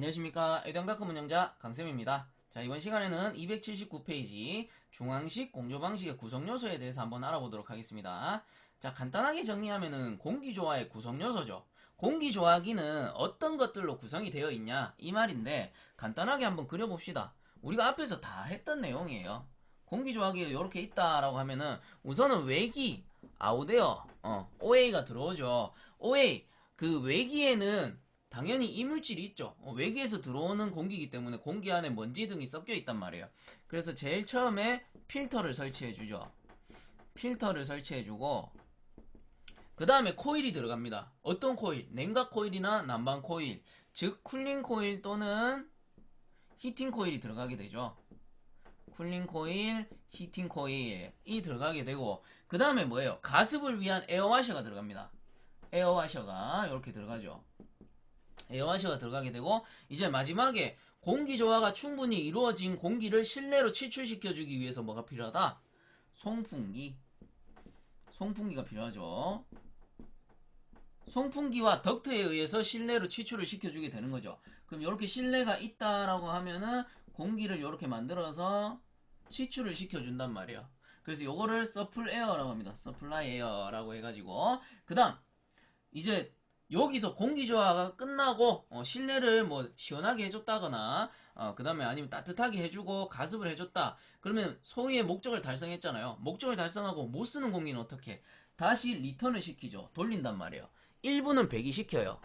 안녕하십니까. 에듀앙닷컴 운영자 강쌤입니다. 자, 이번 시간에는 279페이지 중앙식 공조 방식의 구성 요소에 대해서 한번 알아보도록 하겠습니다. 자, 간단하게 정리하면은 공기조화의 구성 요소죠. 공기조화기는 어떤 것들로 구성이 되어 있냐 이 말인데, 간단하게 한번 그려봅시다. 우리가 앞에서 다 했던 내용이에요. 공기조화기가 이렇게 있다라고 하면은 우선은 외기 아우데어 OA가 들어오죠. OA 그 외기에는 당연히 이물질이 있죠. 외기에서 들어오는 공기이기 때문에 공기 안에 먼지 등이 섞여 있단 말이에요. 그래서 제일 처음에 필터를 설치해 주죠. 필터를 설치해 주고 그 다음에 코일이 들어갑니다. 어떤 코일? 냉각 코일이나 난방 코일, 즉 쿨링 코일 또는 히팅 코일이 들어가게 되죠. 쿨링 코일, 히팅 코일이 들어가게 되고, 그 다음에 뭐예요? 가습을 위한 에어와셔가 들어갑니다. 에어와셔가 이렇게 들어가죠. 에어와셔가 들어가게 되고, 이제 마지막에 공기조화가 충분히 이루어진 공기를 실내로 취출시켜주기 위해서 뭐가 필요하다? 송풍기. 송풍기가 필요하죠. 송풍기와 덕트에 의해서 실내로 취출을 시켜주게 되는 거죠. 그럼 이렇게 실내가 있다라고 하면은 공기를 이렇게 만들어서 취출을 시켜준단 말이에요. 그래서 요거를 서플 에어라고 합니다. 서플라이 에어라고 해가지고, 그 다음 이제 여기서 공기조화가 끝나고 실내를 뭐 시원하게 해줬다거나 그 다음에 아니면 따뜻하게 해주고 가습을 해줬다, 그러면 소위의 목적을 달성했잖아요. 목적을 달성하고 못 쓰는 공기는 어떻게 다시 리턴을 시키죠. 돌린단 말이에요. 일부는 배기시켜요.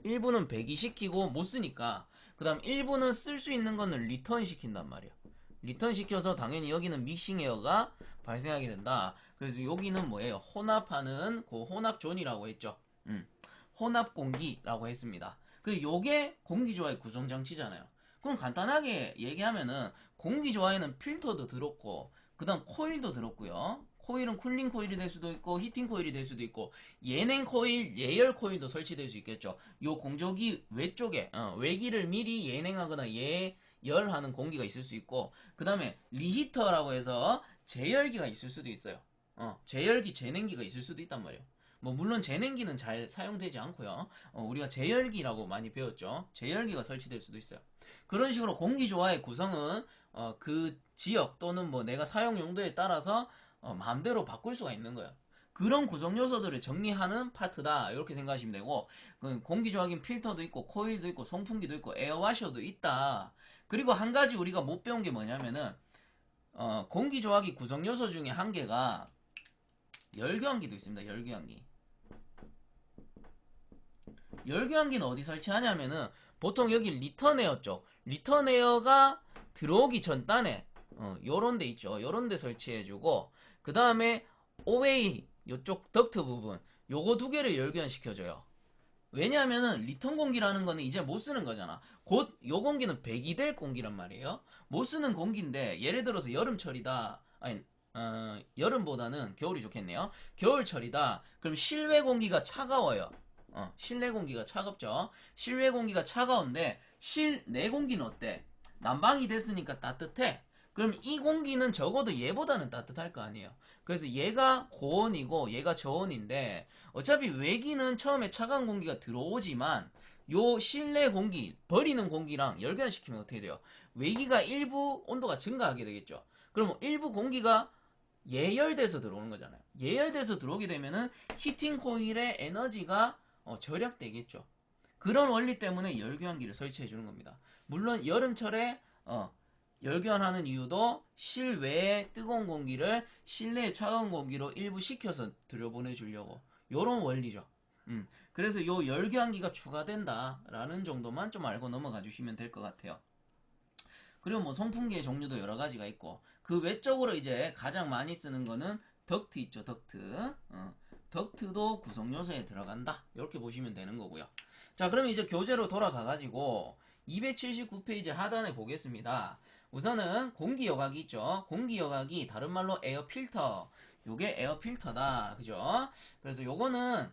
일부는 배기시키고 못 쓰니까 그 다음 일부는 쓸 수 있는 거는 리턴 시킨단 말이에요. 리턴 시켜서 당연히 여기는 믹싱 에어가 발생하게 된다. 그래서 여기는 뭐예요? 혼합하는 그 혼합존이라고 했죠. 혼합 공기라고 했습니다. 그 요게 공기조화의 구성장치잖아요. 그럼 간단하게 얘기하면은 공기조화에는 필터도 들었고 그 다음 코일도 들었고요. 코일은 쿨링 코일이 될 수도 있고 히팅 코일이 될 수도 있고 예냉 코일, 예열 코일도 설치될 수 있겠죠. 요 공조기 외쪽에 외기를 미리 예냉하거나 예열하는 공기가 있을 수 있고, 그 다음에 리히터라고 해서 제열기가 있을 수도 있어요. 제열기, 제냉기가 있을 수도 있단 말이에요. 뭐 물론 제냉기는 잘 사용되지 않고요. 우리가 제열기라고 많이 배웠죠. 제열기가 설치될 수도 있어요. 그런 식으로 공기조화의 구성은 그 지역 또는 뭐 내가 사용 용도에 따라서 마음대로 바꿀 수가 있는 거예요. 그런 구성 요소들을 정리하는 파트다 이렇게 생각하시면 되고, 공기조화기는 필터도 있고 코일도 있고 송풍기도 있고 에어와셔도 있다. 그리고 한 가지 우리가 못 배운 게 뭐냐면은 공기조화기 구성 요소 중에 한 개가 열교환기도 있습니다. 열교환기. 열교환기는 어디 설치하냐면은 보통 여기 리턴 에어 쪽, 리턴 에어가 들어오기 전 단에 요런 데 있죠. 요런 데 설치해주고, 그 다음에 OA 요쪽 덕트 부분 요거 두 개를 열교환 시켜줘요. 왜냐하면은 리턴 공기라는 거는 이제 못 쓰는 거잖아. 곧 요 공기는 배기될 공기란 말이에요. 못 쓰는 공기인데 예를 들어서 여름철이다. 아니 여름보다는 겨울이 좋겠네요. 겨울철이다. 그럼 실외 공기가 차가워요. 실내 공기가 차갑죠. 실외 공기가 차가운데 실내 공기는 어때? 난방이 됐으니까 따뜻해. 그럼 이 공기는 적어도 얘보다는 따뜻할 거 아니에요. 그래서 얘가 고온이고 얘가 저온인데 어차피 외기는 처음에 차가운 공기가 들어오지만 요 실내 공기, 버리는 공기랑 열변시키면 어떻게 돼요? 외기가 일부 온도가 증가하게 되겠죠. 그럼 일부 공기가 예열돼서 들어오는 거잖아요. 예열돼서 들어오게 되면은 히팅 코일의 에너지가 절약되겠죠. 그런 원리 때문에 열교환기를 설치해 주는 겁니다. 물론 여름철에 열교환하는 이유도 실외의 뜨거운 공기를 실내의 차가운 공기로 일부 식혀서 들여보내 주려고, 요런 원리죠. 그래서 요 열교환기가 추가된다라는 정도만 좀 알고 넘어가 주시면 될 것 같아요. 그리고 뭐 송풍기의 종류도 여러 가지가 있고, 그 외적으로 이제 가장 많이 쓰는 거는 덕트 있죠. 덕트. 덕트도 구성 요소에 들어간다 이렇게 보시면 되는 거고요. 자, 그러면 이제 교재로 돌아가 가지고 279페이지 하단에 보겠습니다. 우선은 공기 여각이 있죠. 공기 여각이 다른 말로 에어 필터, 요게 에어 필터다, 그죠? 그래서 요거는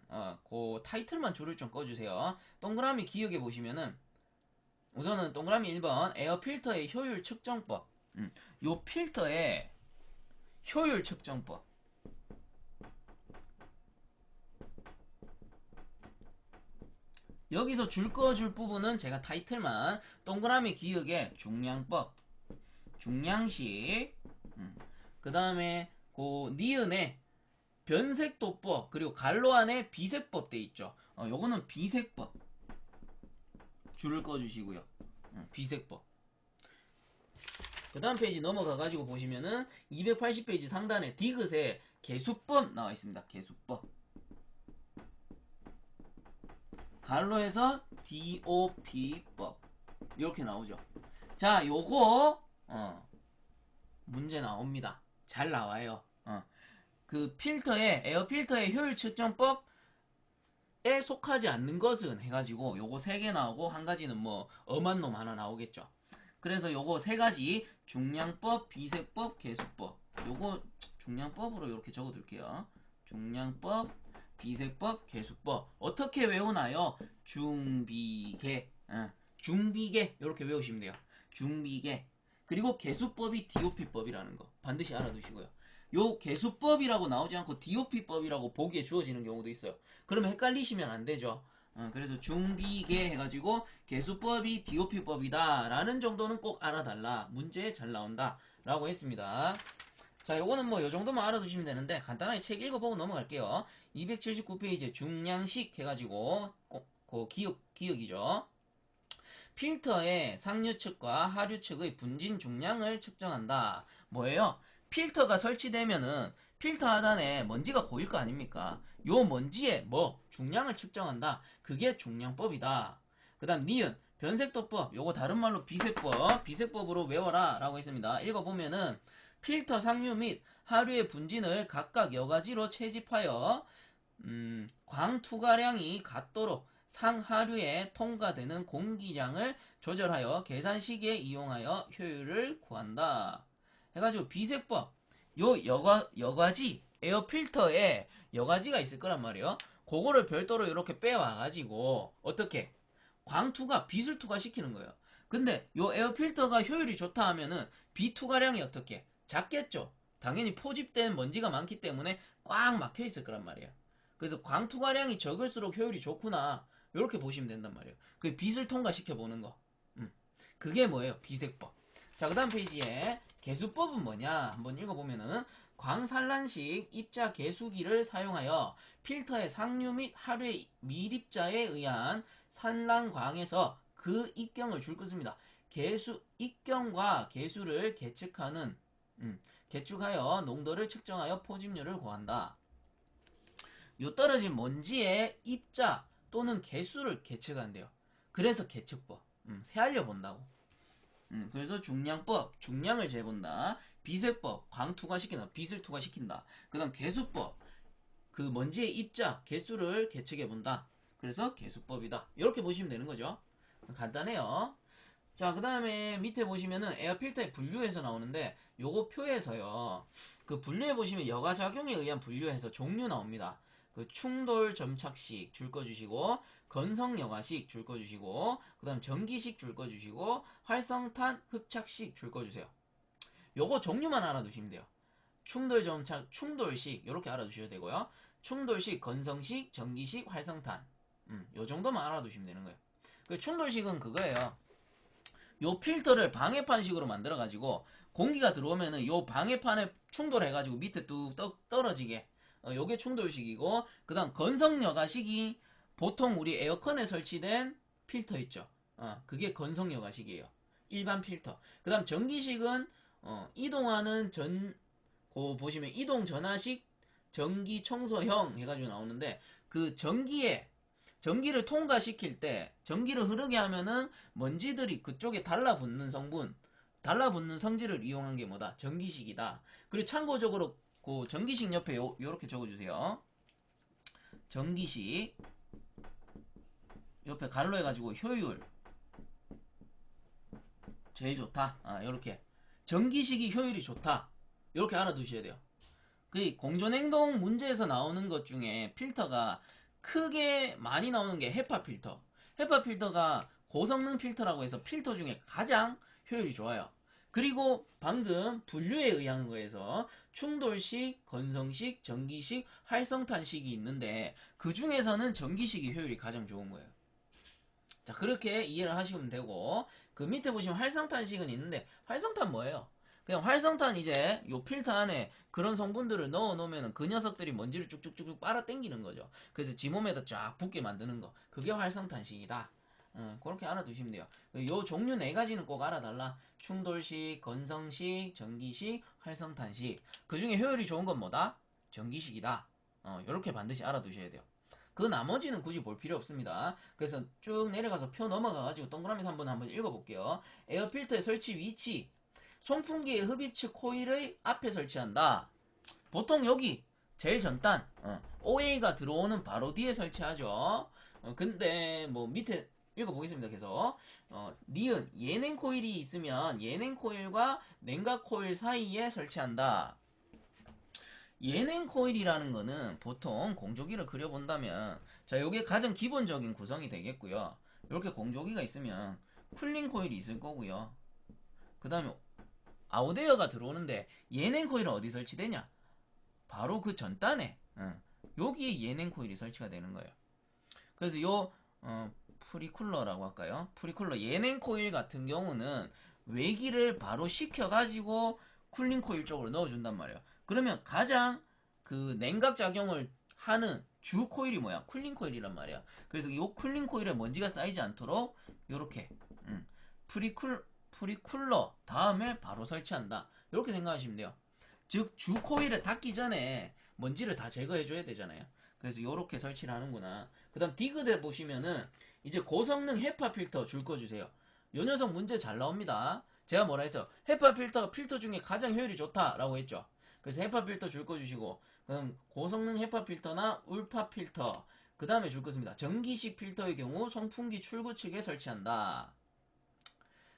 그 타이틀만 줄을 좀 꺼주세요. 동그라미 기억해 보시면은 우선은 동그라미 1번 에어 필터의 효율 측정법. 요 필터의 효율 측정법. 여기서 줄 꺼줄 부분은 제가 타이틀만 동그라미 기역에 중량법, 중량식, 그 다음에 그 니은에 변색도법, 그리고 갈로 안에 비색법 돼 있죠. 요거는 비색법 줄을 꺼주시고요. 비색법. 그 다음 페이지 넘어가가지고 보시면은 280페이지 상단에 디귿에 개수법 나와 있습니다. 개수법. 갈로에서 DOP법. 이렇게 나오죠. 자, 요거, 문제 나옵니다. 잘 나와요. 그 필터의, 에어 필터의 효율 측정법에 속하지 않는 것은 해가지고 요거 3개 나오고 한 가지는 뭐 엄한 놈 하나 나오겠죠. 그래서 요거 3가지 중량법, 비색법, 개수법. 요거 중량법으로 이렇게 적어둘게요. 중량법, 비색법, 개수법. 어떻게 외우나요? 중비계. 중비계 이렇게 외우시면 돼요. 중비계. 그리고 개수법이 DOP법이라는 거 반드시 알아두시고요. 요 개수법이라고 나오지 않고 DOP법이라고 보기에 주어지는 경우도 있어요. 그러면 헷갈리시면 안 되죠. 그래서 중비계 해가지고 개수법이 DOP법이다 라는 정도는 꼭 알아달라. 문제에 잘 나온다 라고 했습니다. 자, 요거는 뭐 요 정도만 알아두시면 되는데 간단하게 책 읽어보고 넘어갈게요. 279페이지 중량식 해가지고 그 기억이죠. 필터의 상류 측과 하류 측의 분진 중량을 측정한다. 뭐예요? 필터가 설치되면은 필터 하단에 먼지가 고일 거 아닙니까? 요 먼지의 중량을 측정한다. 그게 중량법이다. 그 다음 니은 변색도법, 요거 다른 말로 비색법, 비색법으로 외워라 라고 했습니다. 읽어보면은 필터 상류 및 하류의 분진을 각각 여가지로 채집하여 광투과량이 같도록 상하류에 통과되는 공기량을 조절하여 계산시기에 이용하여 효율을 구한다. 해가지고 비색법, 요 여과지 에어필터에 여과지가 있을 거란 말이에요. 그거를 별도로 이렇게 빼와가지고 어떻게 광투가 빛을 투과시키는 거예요. 근데 요 에어필터가 효율이 좋다 하면은 비투과량이 어떻게 작겠죠. 당연히 포집된 먼지가 많기 때문에 꽉 막혀 있을 거란 말이에요. 그래서 광투과량이 적을수록 효율이 좋구나 이렇게 보시면 된단 말이에요. 그 빛을 통과시켜 보는 거. 그게 뭐예요? 비색법. 자, 그 다음 페이지에 개수법은 뭐냐 한번 읽어보면은 광산란식 입자 개수기를 사용하여 필터의 상류 및 하류의 밀입자에 의한 산란광에서 그 입경을 줄 것입니다. 입경과 개수를 계측하는 계측하여 농도를 측정하여 포집률을 구한다. 요 떨어진 먼지의 입자 또는 개수를 계측한대요. 그래서 계측법. 세알려 본다고. 그래서 중량법, 중량을 재본다. 비색법, 광투과시킨다. 빛을 투과시킨다. 그 다음 개수법, 그 먼지의 입자, 개수를 계측해본다. 그래서 개수법이다. 이렇게 보시면 되는 거죠. 간단해요. 자, 그 다음에 밑에 보시면은 에어필터의 분류에서 나오는데 요거 표에서요. 그 분류해 보시면 여과작용에 의한 분류해서 종류 나옵니다. 그 충돌 점착식 줄 꺼주시고 건성 여과식 줄 꺼주시고 그 다음 전기식 줄 꺼주시고 활성탄 흡착식 줄 꺼주세요. 요거 종류만 알아두시면 돼요. 충돌 점착, 충돌식 이렇게 알아두셔야 되고요. 충돌식, 건성식, 전기식, 활성탄 요 정도만 알아두시면 되는 거예요. 그 충돌식은 그거예요. 요 필터를 방해판식으로 만들어가지고 공기가 들어오면은 요 방해판에 충돌해가지고 밑에 뚝 떨어지게 요게 충돌식이고 그 다음 건성여과식이 보통 우리 에어컨에 설치된 필터 있죠. 그게 건성여과식이에요. 일반 필터. 그 다음 전기식은 이동하는 보시면 이동 전하식 전기 청소형 해가지고 나오는데 그 전기를 통과시킬 때 전기를 흐르게 하면은 먼지들이 그쪽에 달라붙는 성질을 이용한 게 뭐다? 전기식이다. 그리고 참고적으로 그 전기식 옆에 요렇게 적어주세요. 전기식 옆에 갈로 해가지고 효율 제일 좋다. 요렇게 전기식이 효율이 좋다. 요렇게 알아두셔야 돼요. 그 공존행동 문제에서 나오는 것 중에 필터가 크게 많이 나오는 게 헤파 필터. 헤파 필터가 고성능 필터라고 해서 필터 중에 가장 효율이 좋아요. 그리고 방금 분류에 의한 거에서 충돌식, 건성식, 전기식, 활성탄식이 있는데 그 중에서는 전기식이 효율이 가장 좋은 거예요. 자, 그렇게 이해를 하시면 되고, 그 밑에 보시면 활성탄식은 있는데, 활성탄 뭐예요? 그냥 활성탄 이제 요 필터 안에 그런 성분들을 넣어 놓으면 그 녀석들이 먼지를 쭉쭉쭉쭉 빨아 당기는 거죠. 그래서 지 몸에다 쫙 붙게 만드는 거. 그게 활성탄식이다. 그렇게 알아두시면 돼요. 요 종류 네 가지는 꼭 알아달라. 충돌식, 건성식, 전기식, 활성탄식. 그 중에 효율이 좋은 건 뭐다? 전기식이다. 요렇게 반드시 알아두셔야 돼요. 그 나머지는 굳이 볼 필요 없습니다. 그래서 쭉 내려가서 표 넘어가가지고 동그라미 3번 한번 읽어볼게요. 에어필터의 설치 위치. 송풍기의 흡입식 코일의 앞에 설치한다. 보통 여기 제일 전단 OA가 들어오는 바로 뒤에 설치하죠. 근데 뭐 밑에 읽어보겠습니다. 계속 니은 예냉 코일이 있으면 예냉 코일과 냉각 코일 사이에 설치한다. 예냉 코일이라는 거는 보통 공조기를 그려본다면 자 요게 가장 기본적인 구성이 되겠고요. 이렇게 공조기가 있으면 쿨링 코일이 있을 거고요. 그 다음에 아웃에어가 들어오는데 예냉 코일은 어디 설치되냐? 바로 그 전단에 여기에 예냉 코일이 설치가 되는 거예요. 그래서 요 프리쿨러라고 할까요? 프리쿨러 예냉 코일 같은 경우는 외기를 바로 식혀가지고 쿨링 코일 쪽으로 넣어준단 말이에요. 그러면 가장 그 냉각 작용을 하는 주 코일이 뭐야? 쿨링 코일이란 말이야. 그래서 이 쿨링 코일에 먼지가 쌓이지 않도록 요렇게 프리쿨러 다음에 바로 설치한다. 이렇게 생각하시면 돼요. 즉 주 코일에 닿기 전에 먼지를 다 제거해 줘야 되잖아요. 그래서 이렇게 설치를 하는구나. 그 다음 디귿에 보시면은 이제 고성능 헤파 필터 줄 거 주세요. 요 녀석 문제 잘 나옵니다. 제가 뭐라 해서 헤파 필터가 필터 중에 가장 효율이 좋다라고 했죠. 그래서 헤파 필터 줄 거 주시고 그럼 고성능 헤파 필터나 울파 필터 그 다음에 줄 것입니다. 전기식 필터의 경우 송풍기 출구 측에 설치한다.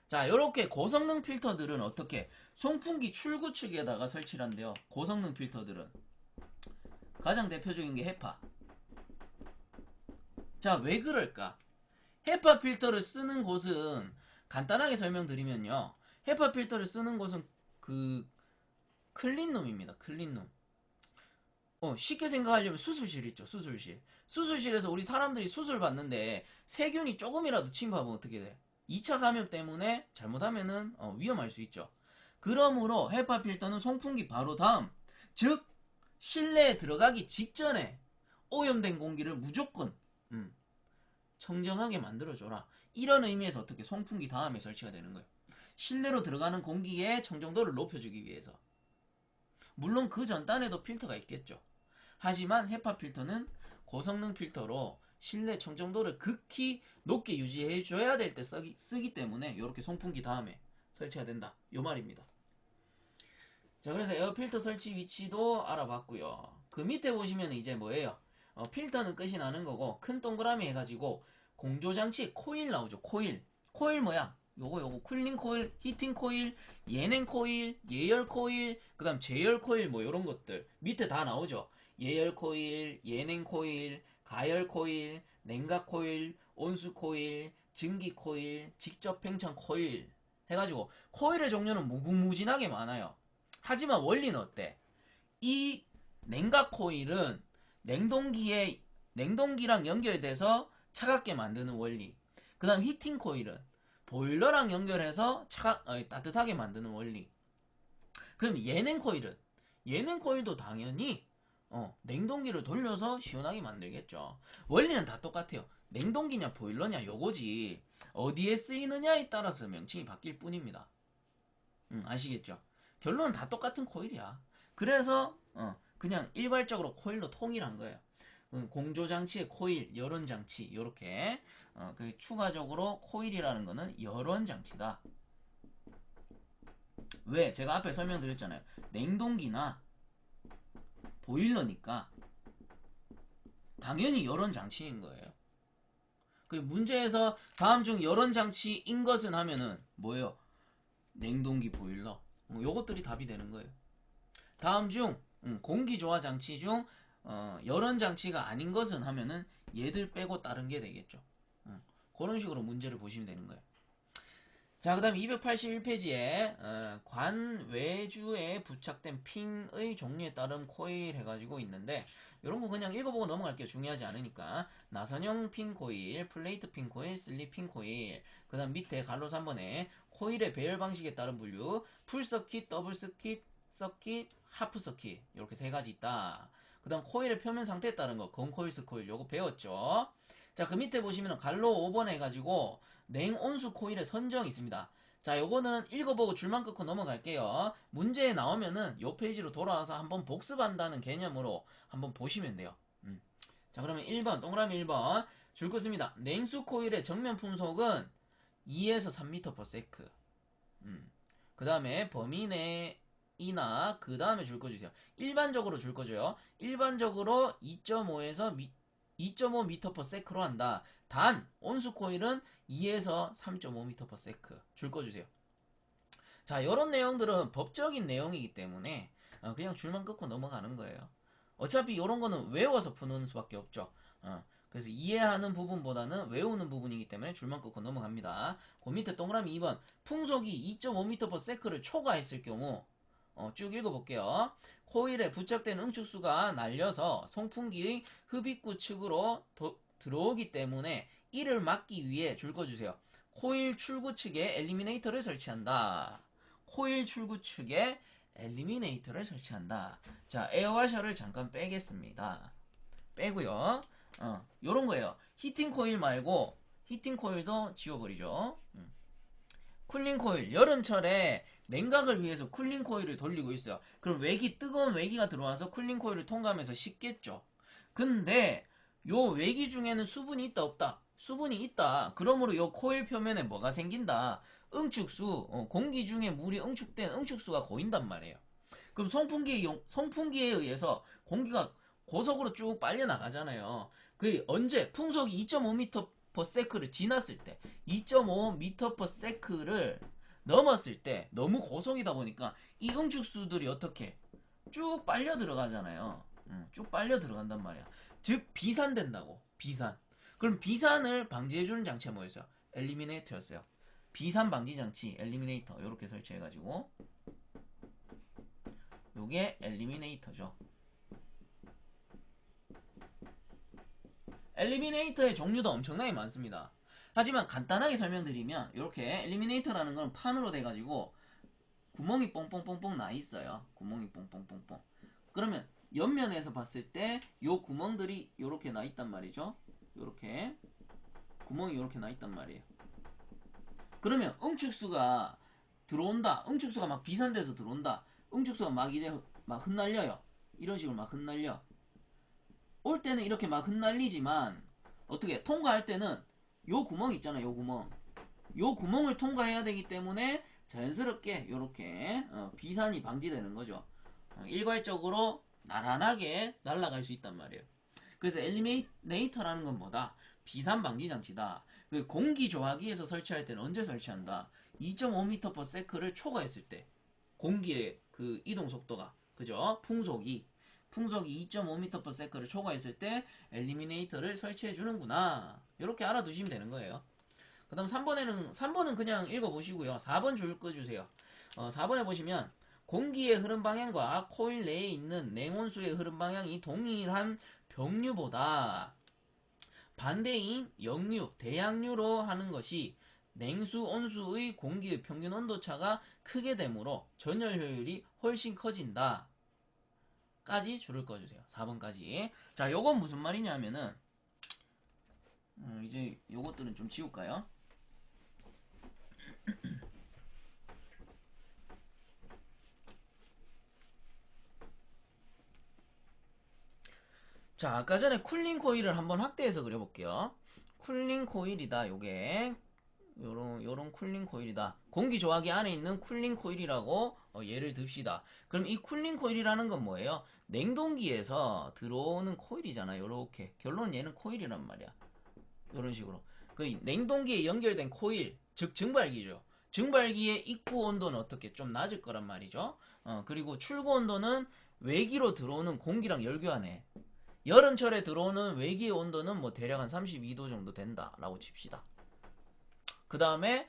자, 요렇게 고성능 필터들은 어떻게 송풍기 출구 측에다가 설치를 한대요. 고성능 필터들은 가장 대표적인 게 헤파. 자, 왜 그럴까? 헤파 필터를 쓰는 곳은 간단하게 설명드리면요. 헤파 필터를 쓰는 곳은 그 클린룸입니다. 클린룸. 쉽게 생각하려면 수술실 있죠. 수술실. 수술실에서 우리 사람들이 수술 받는데 세균이 조금이라도 침입하면 어떻게 돼? 2차 감염 때문에 잘못하면은 위험할 수 있죠. 그러므로 헤파 필터는 송풍기 바로 다음, 즉 실내에 들어가기 직전에 오염된 공기를 무조건 청정하게 만들어줘라. 이런 의미에서 어떻게 송풍기 다음에 설치가 되는 거예요. 실내로 들어가는 공기의 청정도를 높여주기 위해서. 물론 그 전단에도 필터가 있겠죠. 하지만 헤파 필터는 고성능 필터로 실내 청정도를 극히 높게 유지해줘야 될 때 쓰기 때문에 이렇게 송풍기 다음에 설치가 된다. 요 말입니다. 자, 그래서 에어필터 설치 위치도 알아봤고요. 그 밑에 보시면 이제 뭐예요? 필터는 끝이 나는 거고 큰 동그라미 해가지고 공조장치 코일 나오죠. 코일. 코일 뭐야? 요거 쿨링 코일, 히팅 코일, 예냉 코일, 예열 코일, 그 다음 제열 코일 뭐 요런 것들 밑에 다 나오죠. 예열 코일, 예냉 코일, 가열 코일, 냉각 코일, 온수 코일, 증기 코일, 직접 팽창 코일 해가지고 코일의 종류는 무궁무진하게 많아요. 하지만 원리는 어때? 이 냉각 코일은 냉동기랑 연결돼서 차갑게 만드는 원리. 그 다음 히팅 코일은 보일러랑 연결해서 따뜻하게 만드는 원리. 그럼 예냉 코일도 당연히 냉동기를 돌려서 시원하게 만들겠죠. 원리는 다 똑같아요. 냉동기냐 보일러냐 요거지 어디에 쓰이느냐에 따라서 명칭이 바뀔 뿐입니다. 아시겠죠? 결론은 다 똑같은 코일이야. 그래서 그냥 일괄적으로 코일로 통일한 거예요. 공조장치의 코일, 열원장치 이렇게 추가적으로 코일이라는 거는 열원장치다. 왜? 제가 앞에 설명드렸잖아요. 냉동기나 보일러니까 당연히 열원장치인 거예요. 그 문제에서 다음 중 열원장치인 것은 하면은 뭐예요? 냉동기, 보일러 요것들이 답이 되는 거예요. 다음 중 공기조화장치 중 열원장치가 아닌 것은 하면은 얘들 빼고 다른 게 되겠죠. 그런 식으로 문제를 보시면 되는 거예요. 자, 그 다음 281페이지에 관 외주에 부착된 핀의 종류에 따른 코일 해가지고 있는데 이런 거 그냥 읽어보고 넘어갈게요. 중요하지 않으니까. 나선형 핀 코일, 플레이트 핀 코일, 슬립 핀 코일, 그 다음 밑에 갈로 3번에 코일의 배열 방식에 따른 분류, 풀 서킷, 더블 서킷, 하프 서킷 이렇게 세 가지 있다. 그 다음 코일의 표면 상태에 따른 거, 건코일, 스코일 요거 배웠죠. 자, 그 밑에 보시면 갈로 5번 해가지고 냉온수 코일의 선정이 있습니다. 자, 요거는 읽어보고 줄만 끊고 넘어갈게요. 문제에 나오면은 요 페이지로 돌아와서 한번 복습한다는 개념으로 한번 보시면 돼요. 자, 그러면 1번, 동그라미 1번 줄 것입니다. 냉수 코일의 정면 풍속은 2에서 3m/s. 그 다음에 범위 내이나 그 다음에 줄 거 주세요. 일반적으로 줄 거죠. 일반적으로 2.5에서 2.5m/s로 한다. 단 온수 코일은 2에서 3.5m/s 줄 거 주세요. 자, 이런 내용들은 법적인 내용이기 때문에 그냥 줄만 끊고 넘어가는 거예요. 어차피 이런 거는 외워서 푸는 수밖에 없죠. 그래서 이해하는 부분보다는 외우는 부분이기 때문에 줄만 끊고 넘어갑니다. 그 밑에 동그라미 2번 풍속이 2.5m/s를 초과했을 경우 쭉 읽어볼게요. 코일에 부착된 응축수가 날려서 송풍기의 흡입구 측으로 들어오기 때문에 이를 막기 위해 줄 거 주세요. 코일 출구 측에 엘리미네이터를 설치한다. 코일 출구 측에 엘리미네이터를 설치한다. 자, 에어와셔를 잠깐 빼겠습니다. 빼고요. 요런 거예요. 히팅 코일 말고 히팅 코일도 지워버리죠. 쿨링 코일, 여름철에 냉각을 위해서 쿨링 코일을 돌리고 있어요. 그럼 뜨거운 외기가 들어와서 쿨링 코일을 통과하면서 식겠죠. 근데 요 외기 중에는 수분이 있다 없다? 수분이 있다. 그러므로 요 코일 표면에 뭐가 생긴다? 응축수, 공기 중에 물이 응축된 응축수가 고인단 말이에요. 그럼 송풍기에 의해서 공기가 고속으로 쭉 빨려 나가잖아요. 그 언제 풍속이 2.5m/s를 지났을 때, 2.5m/s를 넘었을 때 너무 고속이다 보니까 이 응축수들이 어떻게 쭉 빨려 들어가잖아요. 쭉 빨려 들어간단 말이야. 즉 비산된다고. 비산. 그럼 비산을 방지해주는 장치가 뭐였어요? 엘리미네이터였어요. 비산 방지 장치, 엘리미네이터 이렇게 설치해가지고 요게 엘리미네이터죠. 엘리미네이터의 종류도 엄청나게 많습니다. 하지만 간단하게 설명드리면 이렇게 엘리미네이터라는 건 판으로 돼가지고 구멍이 뽕뽕뽕뽕 나 있어요. 구멍이 뽕뽕뽕뽕. 그러면 옆면에서 봤을 때 요 구멍들이 요렇게 나 있단 말이죠. 요렇게 구멍이 요렇게 나 있단 말이에요. 그러면 응축수가 들어온다. 응축수가 막 비산돼서 들어온다. 응축수가 막 이제 막 흩날려요. 이런 식으로 막 흩날려. 올 때는 이렇게 막 흩날리지만 어떻게 통과할 때는 요 구멍 있잖아요. 요 구멍. 요 구멍을 통과해야 되기 때문에 자연스럽게 요렇게 비산이 방지되는 거죠. 일괄적으로 나란하게 날아갈 수 있단 말이에요. 그래서 엘리미네이터라는 건 뭐다? 비산 방지 장치다. 공기 조화기에서 설치할 때는 언제 설치한다? 2.5m/s를 초과했을 때 공기의 그 이동 속도가 그죠? 풍속이 2.5m/s를 초과했을 때 엘리미네이터를 설치해 주는구나. 이렇게 알아두시면 되는 거예요. 그 다음 3번은 그냥 읽어보시고요. 4번 줄 거 주세요. 4번에 보시면 공기의 흐름 방향과 코일 내에 있는 냉온수의 흐름 방향이 동일한 병류보다 반대인 역류, 대양류로 하는 것이 냉수, 온수의 공기의 평균 온도차가 크게 되므로 전열 효율이 훨씬 커진다. 까지 줄을 꺼주세요. 4번까지. 자, 요건 무슨 말이냐면은 이제 요것들은 좀 지울까요? 자, 아까 전에 쿨링 코일을 한번 확대해서 그려볼게요. 쿨링 코일이다. 요게 요런 쿨링 코일이다. 공기 조화기 안에 있는 쿨링 코일이라고 예를 듭시다. 그럼 이 쿨링 코일이라는 건 뭐예요? 냉동기에서 들어오는 코일이잖아요. 요렇게. 결론은 얘는 코일이란 말이야. 요런 식으로. 그 냉동기에 연결된 코일, 즉 증발기죠. 증발기의 입구 온도는 어떻게 좀 낮을 거란 말이죠. 그리고 출구 온도는 외기로 들어오는 공기랑 열교환해. 여름철에 들어오는 외기의 온도는 뭐 대략 한 32도 정도 된다라고 칩시다. 그 다음에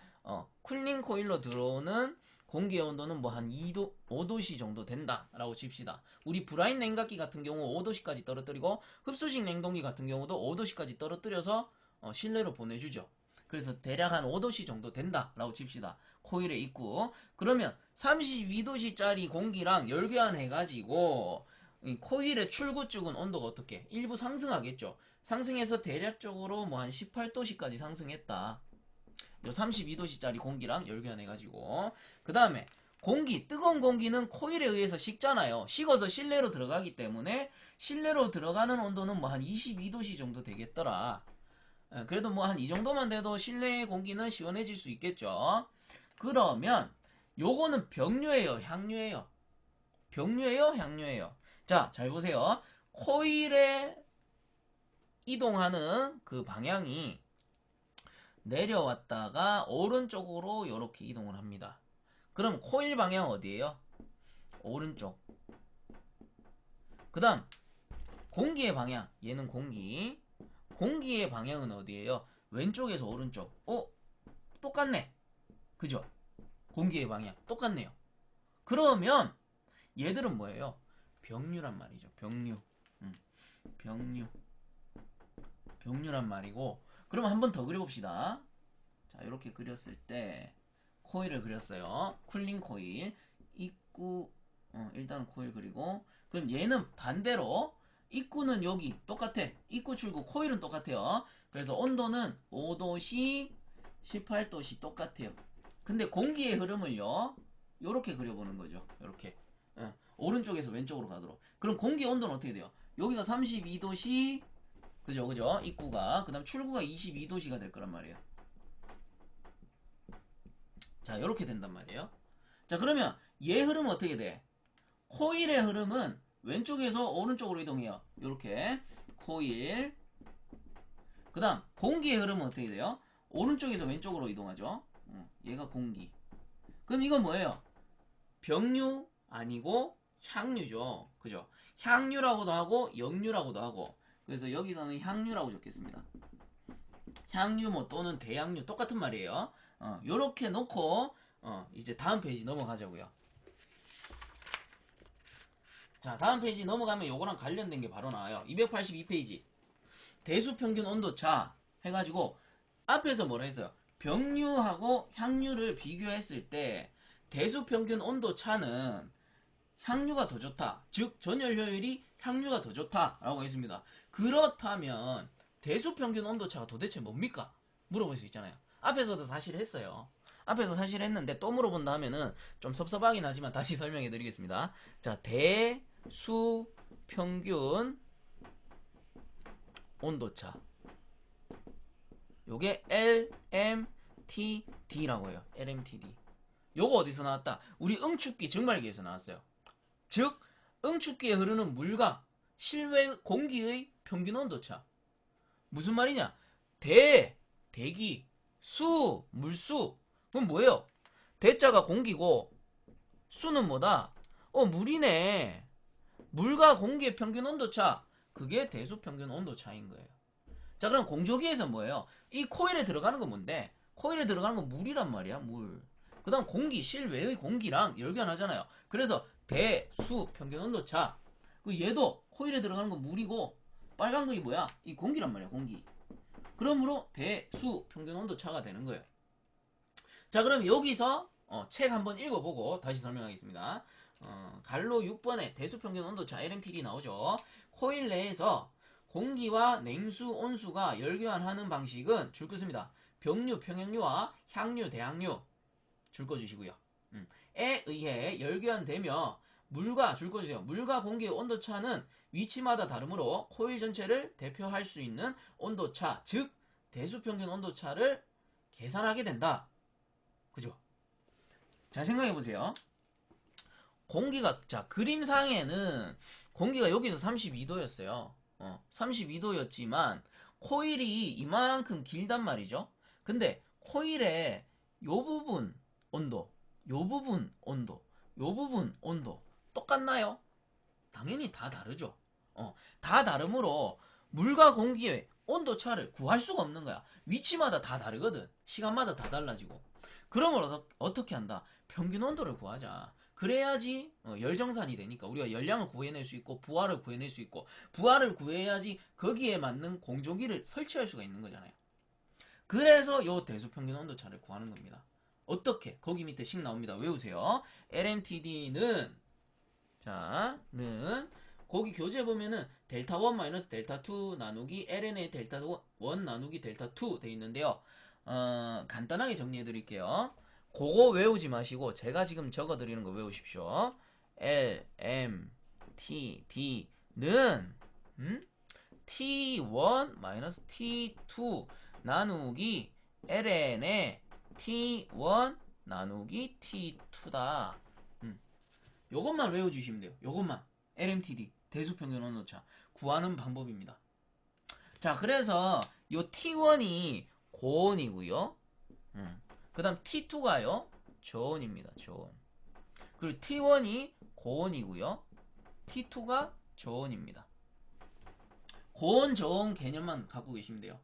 쿨링 코일로 들어오는 공기의 온도는 뭐 한 2도, 5도씨 정도 된다라고 칩시다. 우리 브라인 냉각기 같은 경우 5도씨까지 떨어뜨리고 흡수식 냉동기 같은 경우도 5도씨까지 떨어뜨려서 실내로 보내주죠. 그래서 대략 한 5도씨 정도 된다라고 칩시다. 코일의 입구. 그러면 32도씨짜리 공기랑 열교환 해가지고 이 코일의 출구 쪽은 온도가 어떻게? 일부 상승하겠죠. 상승해서 대략적으로 뭐 한 18도씨까지 상승했다. 요 32도씨짜리 공기랑 열교환해가지고 그 다음에 공기, 뜨거운 공기는 코일에 의해서 식잖아요. 식어서 실내로 들어가기 때문에 실내로 들어가는 온도는 뭐 한 22도씨 정도 되겠더라. 그래도 뭐 한 이 정도만 돼도 실내 공기는 시원해질 수 있겠죠. 그러면 요거는 병류예요, 향류예요? 병류예요, 향류예요? 자, 잘 보세요. 코일에 이동하는 그 방향이 내려왔다가 오른쪽으로 이렇게 이동을 합니다. 그럼 코일 방향 어디예요? 오른쪽. 그 다음 공기의 방향, 얘는 공기. 공기의 방향은 어디예요? 왼쪽에서 오른쪽. 똑같네. 그죠? 공기의 방향 똑같네요. 그러면 얘들은 뭐예요? 병류란 말이죠. 병류. 병류란 말이고, 그럼 한 번 더 그려봅시다. 자, 이렇게 그렸을 때 코일을 그렸어요. 쿨링 코일 입구. 일단 코일 그리고, 그럼 얘는 반대로 입구는 여기 똑같아. 입구 출구 코일은 똑같아요. 그래서 온도는 5도씨 18도씨 똑같아요. 근데 공기의 흐름을요 요렇게 그려보는 거죠. 요렇게 오른쪽에서 왼쪽으로 가도록. 그럼 공기 온도는 어떻게 돼요? 여기가 32도씨 그죠 입구가. 그 다음 출구가 22도씨가 될 거란 말이에요. 자, 요렇게 된단 말이에요. 자, 그러면 얘 흐름은 어떻게 돼? 코일의 흐름은 왼쪽에서 오른쪽으로 이동해요. 요렇게 코일. 그 다음 공기의 흐름은 어떻게 돼요? 오른쪽에서 왼쪽으로 이동하죠. 얘가 공기. 그럼 이건 뭐예요? 병류 아니고 향류죠. 그죠? 향류라고도 하고 역류라고도 하고. 그래서 여기서는 향류라고 적겠습니다. 향류 뭐 또는 대향류 똑같은 말이에요. 요렇게 놓고 이제 다음 페이지 넘어가자고요. 자, 다음 페이지 넘어가면 요거랑 관련된 게 바로 나와요. 282페이지. 대수평균 온도차 해가지고 앞에서 뭐라 했어요? 병류하고 향류를 비교했을 때 대수평균 온도차는 향류가 더 좋다. 즉 전열 효율이 향류가 더 좋다라고 했습니다. 그렇다면 대수평균 온도차가 도대체 뭡니까? 물어볼 수 있잖아요. 앞에서도 사실 했어요. 앞에서 사실 했는데 또 물어본다 하면은 좀 섭섭하긴 하지만 다시 설명해 드리겠습니다. 자, 대수평균 온도차. 요게 LMTD라고 해요. LMTD. 요거 어디서 나왔다? 우리 응축기 증발기에서 나왔어요. 즉 응축기에 흐르는 물과 실외 공기의 평균 온도차. 무슨 말이냐? 대기, 수, 물수. 그럼 뭐예요? 대자가 공기고 수는 뭐다? 물이네. 물과 공기의 평균 온도차. 그게 대수 평균 온도차인 거예요. 자, 그럼 공조기에서 뭐예요? 이 코일에 들어가는 건 뭔데? 코일에 들어가는 건 물이란 말이야, 물. 그 다음 공기, 실외의 공기랑 열교환하잖아요. 그래서 대수 평균 온도차. 얘도 코일에 들어가는 건 물이고 빨간 거 이 뭐야? 이 공기란 말이야, 공기. 그러므로 대수 평균 온도차가 되는 거예요. 자, 그럼 여기서 책 한번 읽어보고 다시 설명하겠습니다. 갈로 6번에 대수 평균 온도차 LMTD 나오죠. 코일 내에서 공기와 냉수, 온수가 열교환하는 방식은 줄 거 씁니다. 병류, 평형류와 향류, 대항류 줄 거 주시고요. 에 의해 열교환되며 물과 줄 거 주세요. 물과 공기의 온도차는 위치마다 다르므로 코일 전체를 대표할 수 있는 온도차, 즉 대수평균 온도차를 계산하게 된다. 그죠? 잘 생각해 보세요. 공기가, 자, 그림상에는 공기가 여기서 32도였어요. 32도였지만 코일이 이만큼 길단 말이죠. 근데 코일의 요 부분 온도, 요 부분 온도, 요 부분 온도 똑같나요? 당연히 다 다르죠. 다 다르므로 물과 공기의 온도 차를 구할 수가 없는 거야. 위치마다 다 다르거든. 시간마다 다 달라지고. 그러면 어떻게 한다? 평균 온도를 구하자. 그래야지 열정산이 되니까 우리가 열량을 구해낼 수 있고 부하를 구해낼 수 있고 부하를 구해야지 거기에 맞는 공조기를 설치할 수가 있는 거잖아요. 그래서 요 대수평균 온도차를 구하는 겁니다. 어떻게? 거기 밑에 식 나옵니다. 외우세요. LMTD는 는 거기 교재 보면은 델타 1 마이너스 델타 2 나누기 LN의 델타 1 나누기 델타 2 돼 있는데요. 간단하게 정리해 드릴게요. 그거 외우지 마시고 제가 지금 적어 드리는 거 외우십시오. LMTD는 T1 마이너스 T2 나누기 LN의 T1 나누기 T2다. 요것만 외워주시면 돼요. 요것만. LMTD 대수평균 온도차 구하는 방법입니다. 자, 그래서 요 T1이 고온이고요. 그 다음 T2가요 저온입니다. 저온. 그리고 T1이 고온이고요. T2가 저온입니다. 고온 저온 개념만 갖고 계시면 돼요.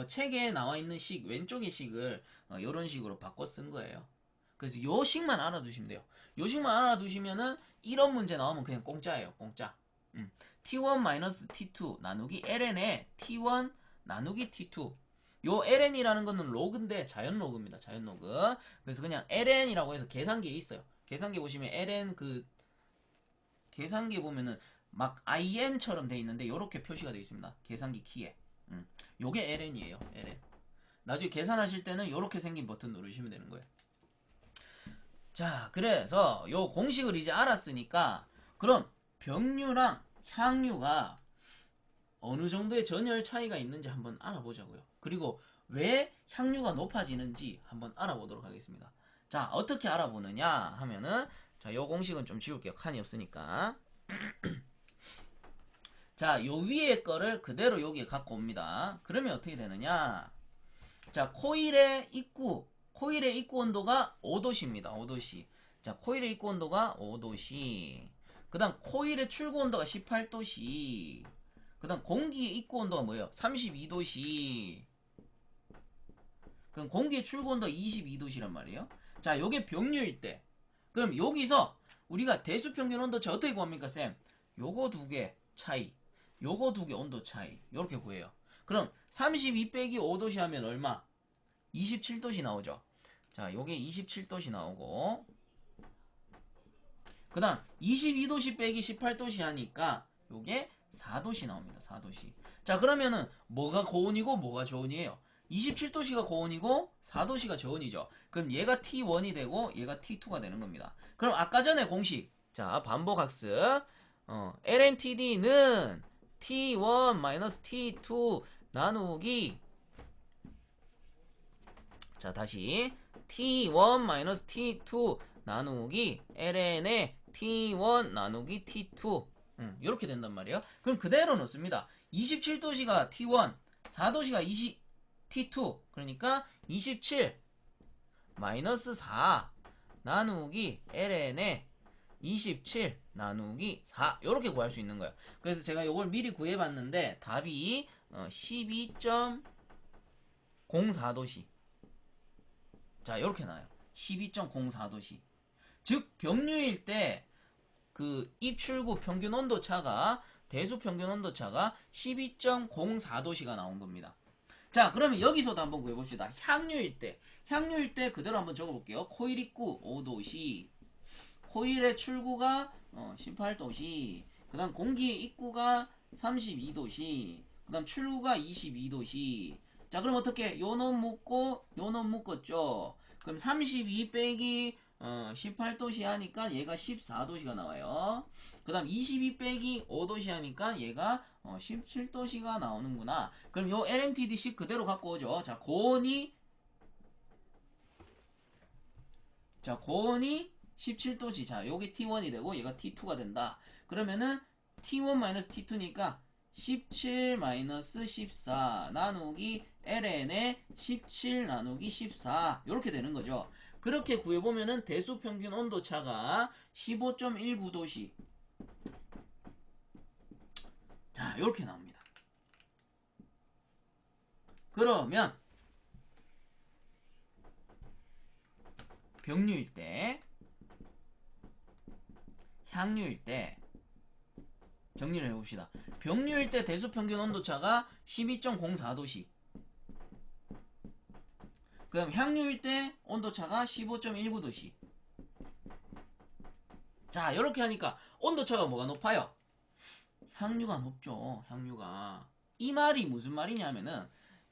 책에 나와 있는 식 왼쪽의 식을 이런 식으로 바꿔 쓴 거예요. 그래서 요 식만 알아두시면 돼요. 요 식만 알아두시면은 이런 문제 나오면 그냥 공짜예요. 공짜. T1 T2 나누기 ln의 T1 나누기 T2. 요 ln이라는 거는 로그인데 자연 로그입니다. 자연 로그. 그래서 그냥 ln이라고 해서 계산기에 있어요. 계산기 보시면 ln 계산기 보면은 막 in처럼 돼 있는데 요렇게 표시가 되어 있습니다. 계산기 키에. 요게 ln이에요. ln. 나중에 계산하실 때는 요렇게 생긴 버튼 누르시면 되는 거예요. 자, 그래서 요 공식을 이제 알았으니까 그럼 병류랑 향유가 어느 정도의 전열 차이가 있는지 한번 알아보자고요. 그리고 왜 향유가 높아지는지 한번 알아보도록 하겠습니다. 자, 어떻게 알아보느냐 하면은 자, 요 공식은 좀 지울게요. 칸이 없으니까. 자, 요 위에 거를 그대로 여기에 갖고 옵니다. 그러면 어떻게 되느냐? 자, 코일의 입구 온도가 5도씨입니다. 5도씨. 자, 코일의 입구 온도가 5도씨. 그 다음 코일의 출구 온도가 18도씨. 그 다음 공기의 입구 온도가 뭐예요? 32도씨. 그럼 공기의 출구 온도가 22도씨란 말이에요. 자, 요게 병류일 때. 그럼 여기서 우리가 대수평균 온도차 어떻게 구합니까, 쌤? 요거 두 개 차이. 요거 두 개 온도 차이. 요렇게 구해요. 그럼 32 빼기 5도씨 하면 얼마? 27도씨 나오죠. 자, 요게 27도씨 나오고 그 다음 22도씨 빼기 18도씨 하니까 요게 4도씨 나옵니다. 4도씨. 자, 그러면은 뭐가 고온이고 뭐가 저온이에요? 27도씨가 고온이고 4도씨가 저온이죠. 그럼 얘가 T1이 되고 얘가 T2가 되는 겁니다. 그럼 아까 전에 공식. 자, 반복 학습. LMTD는 T1 T2 나누기 자, 다시 T1 T2 나누기 ln의 T1 나누기 T2 이렇게 된단 말이에요. 그럼 그대로 넣습니다. 27도씨가 T1 4도씨가 T2 그러니까 27 마이너스 4 나누기 ln의 27 나누기 4 이렇게 구할 수 있는 거예요. 그래서 제가 이걸 미리 구해봤는데 답이 12.04도씨. 자, 이렇게 나와요. 12.04도씨. 즉 병류일 때 그 입출구 평균 온도 차가 대수 평균 온도 차가 12.04도씨가 나온 겁니다. 자, 그러면 여기서도 한번 구해봅시다. 향유일 때 그대로 한번 적어볼게요. 코일 입구 5도씨, 코일의 출구가 18도씨, 그 다음 공기의 입구가 32도씨, 그 다음 출구가 22도씨. 자, 그럼 어떻게? 요 놈 묶고 요 놈 묶었죠. 그럼 32 빼기 18도씨 하니까 얘가 14도씨가 나와요. 그 다음 22 빼기 5도씨 하니까 얘가 17도씨가 나오는구나. 그럼 요 LMTD식 그대로 갖고 오죠. 자, 고온이 17도씨. 자, 요게 T1이 되고 얘가 T2가 된다. 그러면은 T1 T2니까 17 14 나누기 ln의 17 나누기 14 이렇게 되는 거죠. 그렇게 구해보면은 대수평균 온도차가 15.19도씨. 자, 이렇게 나옵니다. 그러면 병류일 때, 향유일 때 정리를 해봅시다. 병류일 때 대수평균 온도차가 12.04도씨. 그 다음 향유일 때 온도차가 15.19도씨. 자, 이렇게 하니까 온도차가 뭐가 높아요? 향유가 높죠. 향유가. 이 말이 무슨 말이냐면은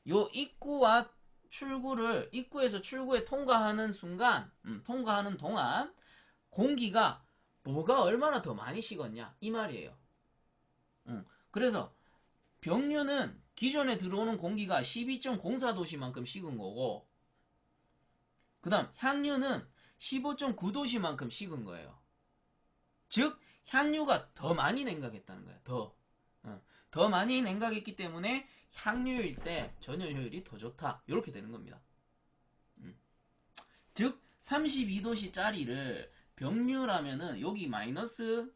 요 입구와 출구를 입구에서 출구에 통과하는 순간, 통과하는 동안 공기가 뭐가 얼마나 더 많이 식었냐 이 말이에요. 그래서 병류는 기존에 들어오는 공기가 12.04도씨만큼 식은 거고, 그 다음 향유는 15.9도씨만큼 식은 거예요. 즉 향유가 더 많이 냉각했다는 거예요. 더 많이 냉각했기 때문에 향유일 때 전열 효율이 더 좋다, 이렇게 되는 겁니다. 즉 32도씨 짜리를 병류라면은 여기 마이너스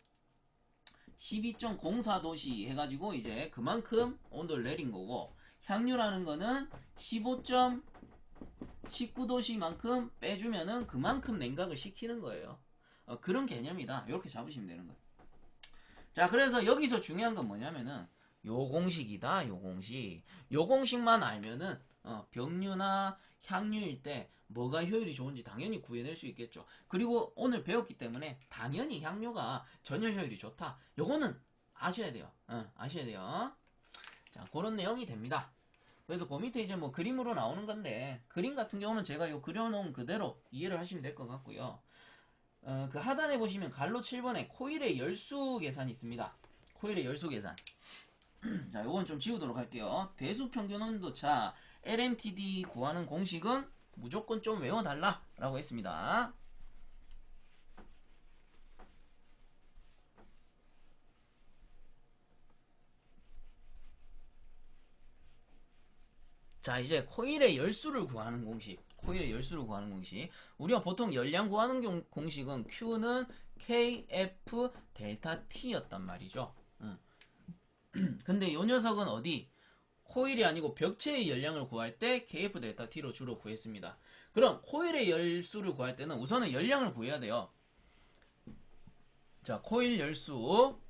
12.04도씨 해가지고 이제 그만큼 온도를 내린 거고, 향유라는 거는 15.19도씨만큼 빼주면은 그만큼 냉각을 시키는 거예요. 그런 개념이다, 이렇게 잡으시면 되는 거예요. 자, 그래서 여기서 중요한 건 뭐냐면은 요 공식이다. 요 공식. 요 공식만 알면은 병류나 향유일 때 뭐가 효율이 좋은지 당연히 구해낼 수 있겠죠. 그리고 오늘 배웠기 때문에 당연히 향유가 전열 효율이 좋다, 요거는 아셔야 돼요. 아셔야 돼요. 자, 그런 내용이 됩니다. 그래서 그 밑에 이제 뭐 그림으로 나오는 건데, 그림 같은 경우는 제가 요 그려놓은 그대로 이해를 하시면 될 것 같고요. 그 하단에 보시면 갈로 7번에 코일의 열수 계산이 있습니다. 코일의 열수 계산. 자, 요건 좀 지우도록 할게요. 대수 평균 온도차 LMTD 구하는 공식은 무조건 좀 외워달라 라고 했습니다. 자, 이제 코일의 열수를 구하는 공식. 코일의 열수를 구하는 공식. 우리가 보통 열량 구하는 공식은 Q는 KF 델타 T였단 말이죠. 근데 요 녀석은 어디? 코일이 아니고 벽체의 열량을 구할 때 KF 델타 T로 주로 구했습니다. 그럼 코일의 열수를 구할 때는 우선은 열량을 구해야 돼요. 자, 코일 열수.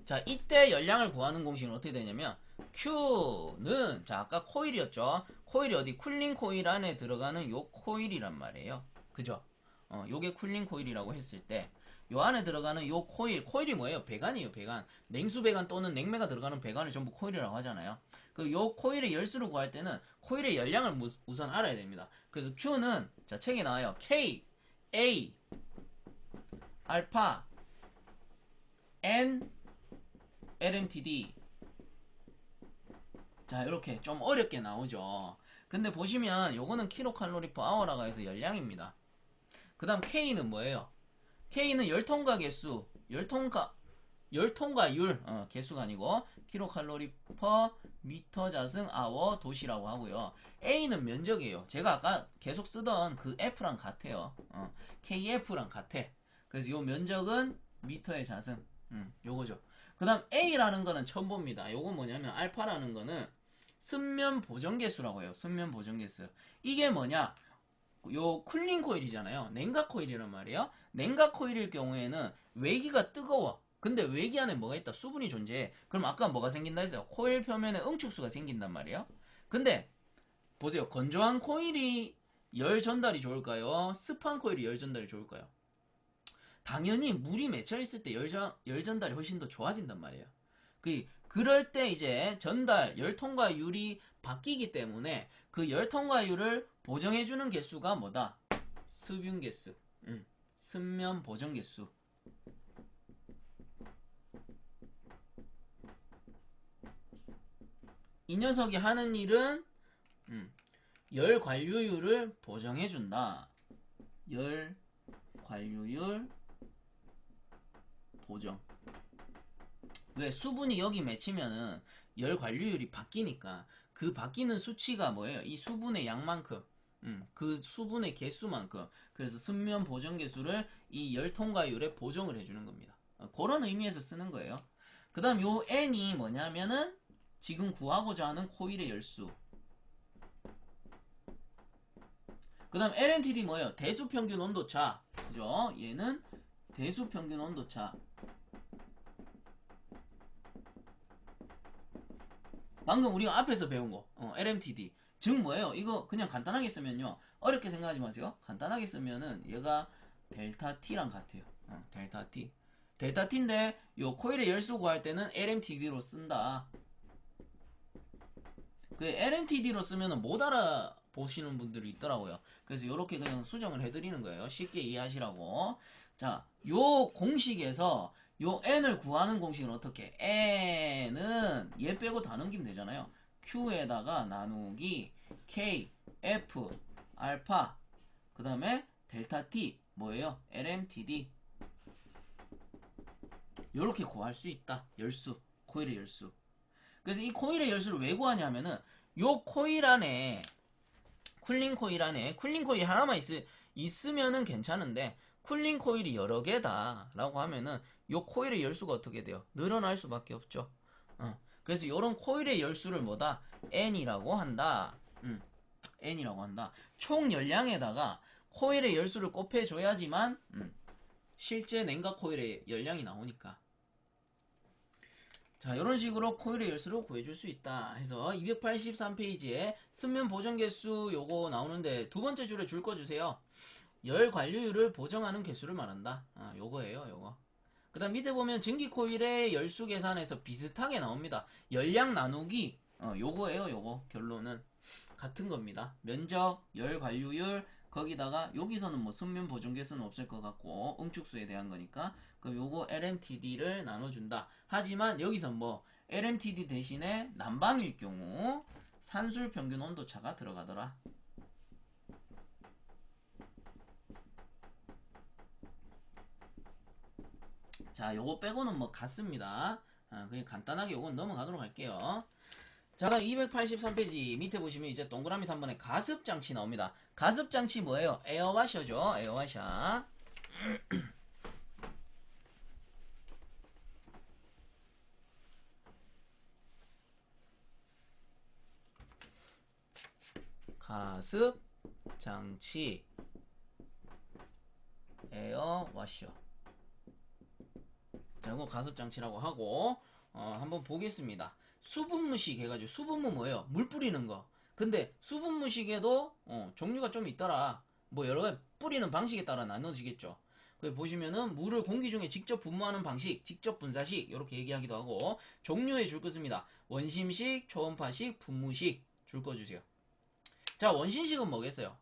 자, 이때 열량을 구하는 공식은 어떻게 되냐면 Q는, 자, 아까 코일이었죠. 코일이 어디? 쿨링 코일 안에 들어가는 요 코일이란 말이에요. 그죠? 요게 쿨링 코일이라고 했을 때 요 안에 들어가는 요 코일이 뭐예요? 배관이에요, 배관. 냉수 배관 또는 냉매가 들어가는 배관을 전부 코일이라고 하잖아요. 그 요 코일의 열수를 구할 때는 코일의 열량을 우선 알아야 됩니다. 그래서 Q는, 자, 책에 나와요. K, A, 알파, N, LMTD. 자, 이렇게 좀 어렵게 나오죠. 근데 보시면 요거는 킬로칼로리 퍼 아워라고 해서 열량입니다. 그 다음 K는 뭐예요? K는 열통과 개수, 열통과율, 개수가 아니고 킬로칼로리 퍼 미터 자승 아워 도시라고 하고요. A는 면적이에요. 제가 아까 계속 쓰던 그 F랑 같아요. KF랑 같아. 그래서 요 면적은 미터의 자승, 요거죠. 그 다음 A라는 거는 처음 봅니다. 요건 뭐냐면 알파라는 거는 순면 보정계수라고 해요. 순면 보정계수. 이게 뭐냐? 요 쿨링 코일이잖아요. 냉각 코일이란 말이에요. 냉각 코일일 경우에는 외기가 뜨거워. 근데 외기 안에 뭐가 있다? 수분이 존재해. 그럼 아까 뭐가 생긴다 했어요? 코일 표면에 응축수가 생긴단 말이에요. 근데 보세요. 건조한 코일이 열 전달이 좋을까요? 습한 코일이 열 전달이 좋을까요? 당연히 물이 맺혀 있을 때 열 전달이 훨씬 더 좋아진단 말이에요. 그럴 때 이제 열 통과율이 바뀌기 때문에 그 열 통과율을 보정해주는 개수가 뭐다? 습윤 개수. 습면 보정 개수. 이 녀석이 하는 일은 열 관류율을 보정해준다. 열 관류율 보정. 왜? 수분이 여기 맺히면은 열 관류율이 바뀌니까 그 바뀌는 수치가 뭐예요? 이 수분의 양만큼, 그 수분의 개수만큼. 그래서 순면 보정 개수를 이 열 통과율에 보정을 해주는 겁니다. 그런 의미에서 쓰는 거예요. 그 다음 요 N이 뭐냐면은 지금 구하고자 하는 코일의 열수. 그 다음 LMTD 뭐예요? 대수평균 온도차. 그죠? 얘는 대수평균 온도차. 방금 우리가 앞에서 배운 거 LMTD 즉 뭐예요? 이거 그냥 간단하게 쓰면요, 어렵게 생각하지 마세요. 간단하게 쓰면은 얘가 델타 T랑 같아요. 델타 T. 델타 T인데 요 코일의 열수 구할 때는 LMTD로 쓴다. 그 LMTD로 쓰면은 못 알아보시는 분들이 있더라고요. 그래서 요렇게 그냥 수정을 해드리는 거예요. 쉽게 이해하시라고. 자, 요 공식에서 요 n을 구하는 공식은 어떻게? n은 얘 빼고 다 넘기면 되잖아요. q에다가 나누기 k, f, 알파, 그 다음에 델타 t 뭐예요? LMTD. 요렇게 구할 수 있다. 열수, 코일의 열수. 그래서 이 코일의 열수를 왜 구하냐면은 요 코일 안에 쿨링 코일 하나만 있으면은 괜찮은데 쿨링 코일이 여러 개다 라고 하면은 요 코일의 열수가 어떻게 돼요? 늘어날 수밖에 없죠. 그래서 요런 코일의 열수를 뭐다? N이라고 한다. N이라고 한다. 총 열량에다가 코일의 열수를 곱해줘야지만 실제 냉각 코일의 열량이 나오니까. 자, 이런 식으로 코일의 열수를 구해줄 수 있다 해서 283페이지에 순면 보정 개수 요거 나오는데 두 번째 줄에 줄 거 주세요. 열 관류율을 보정하는 개수를 말한다. 요거예요, 요거. 그 다음 밑에 보면 증기 코일의 열수 계산에서 비슷하게 나옵니다. 열량 나누기, 요거예요, 요거. 결론은 같은 겁니다. 면적, 열 관류율, 거기다가 여기서는 뭐 순면 보정 개수는 없을 것 같고 응축수에 대한 거니까 그럼 요거 LMTD를 나눠준다. 하지만 여기서 뭐 LMTD 대신에 난방일 경우 산술 평균 온도차가 들어가더라. 자, 요거 빼고는 뭐 같습니다. 그냥 간단하게 요건 넘어가도록 할게요. 자, 그럼 283페이지 밑에 보시면 이제 동그라미 3번에 가습장치 나옵니다. 가습장치 뭐예요? 에어와셔죠. 에어와셔. 가습장치 에어와셔. 자, 이거 가습장치라고 하고 한번 보겠습니다. 수분무식 해가지고 수분무 뭐예요? 물 뿌리는 거. 근데 수분무식에도 종류가 좀 있더라. 뭐 여러가지 뿌리는 방식에 따라 나눠지겠죠. 그 보시면은 물을 공기 중에 직접 분무하는 방식, 직접 분사식 이렇게 얘기하기도 하고 종류에 줄 거 씁니다. 원심식, 초음파식, 분무식 줄 거 주세요. 자, 원심식은 뭐겠어요?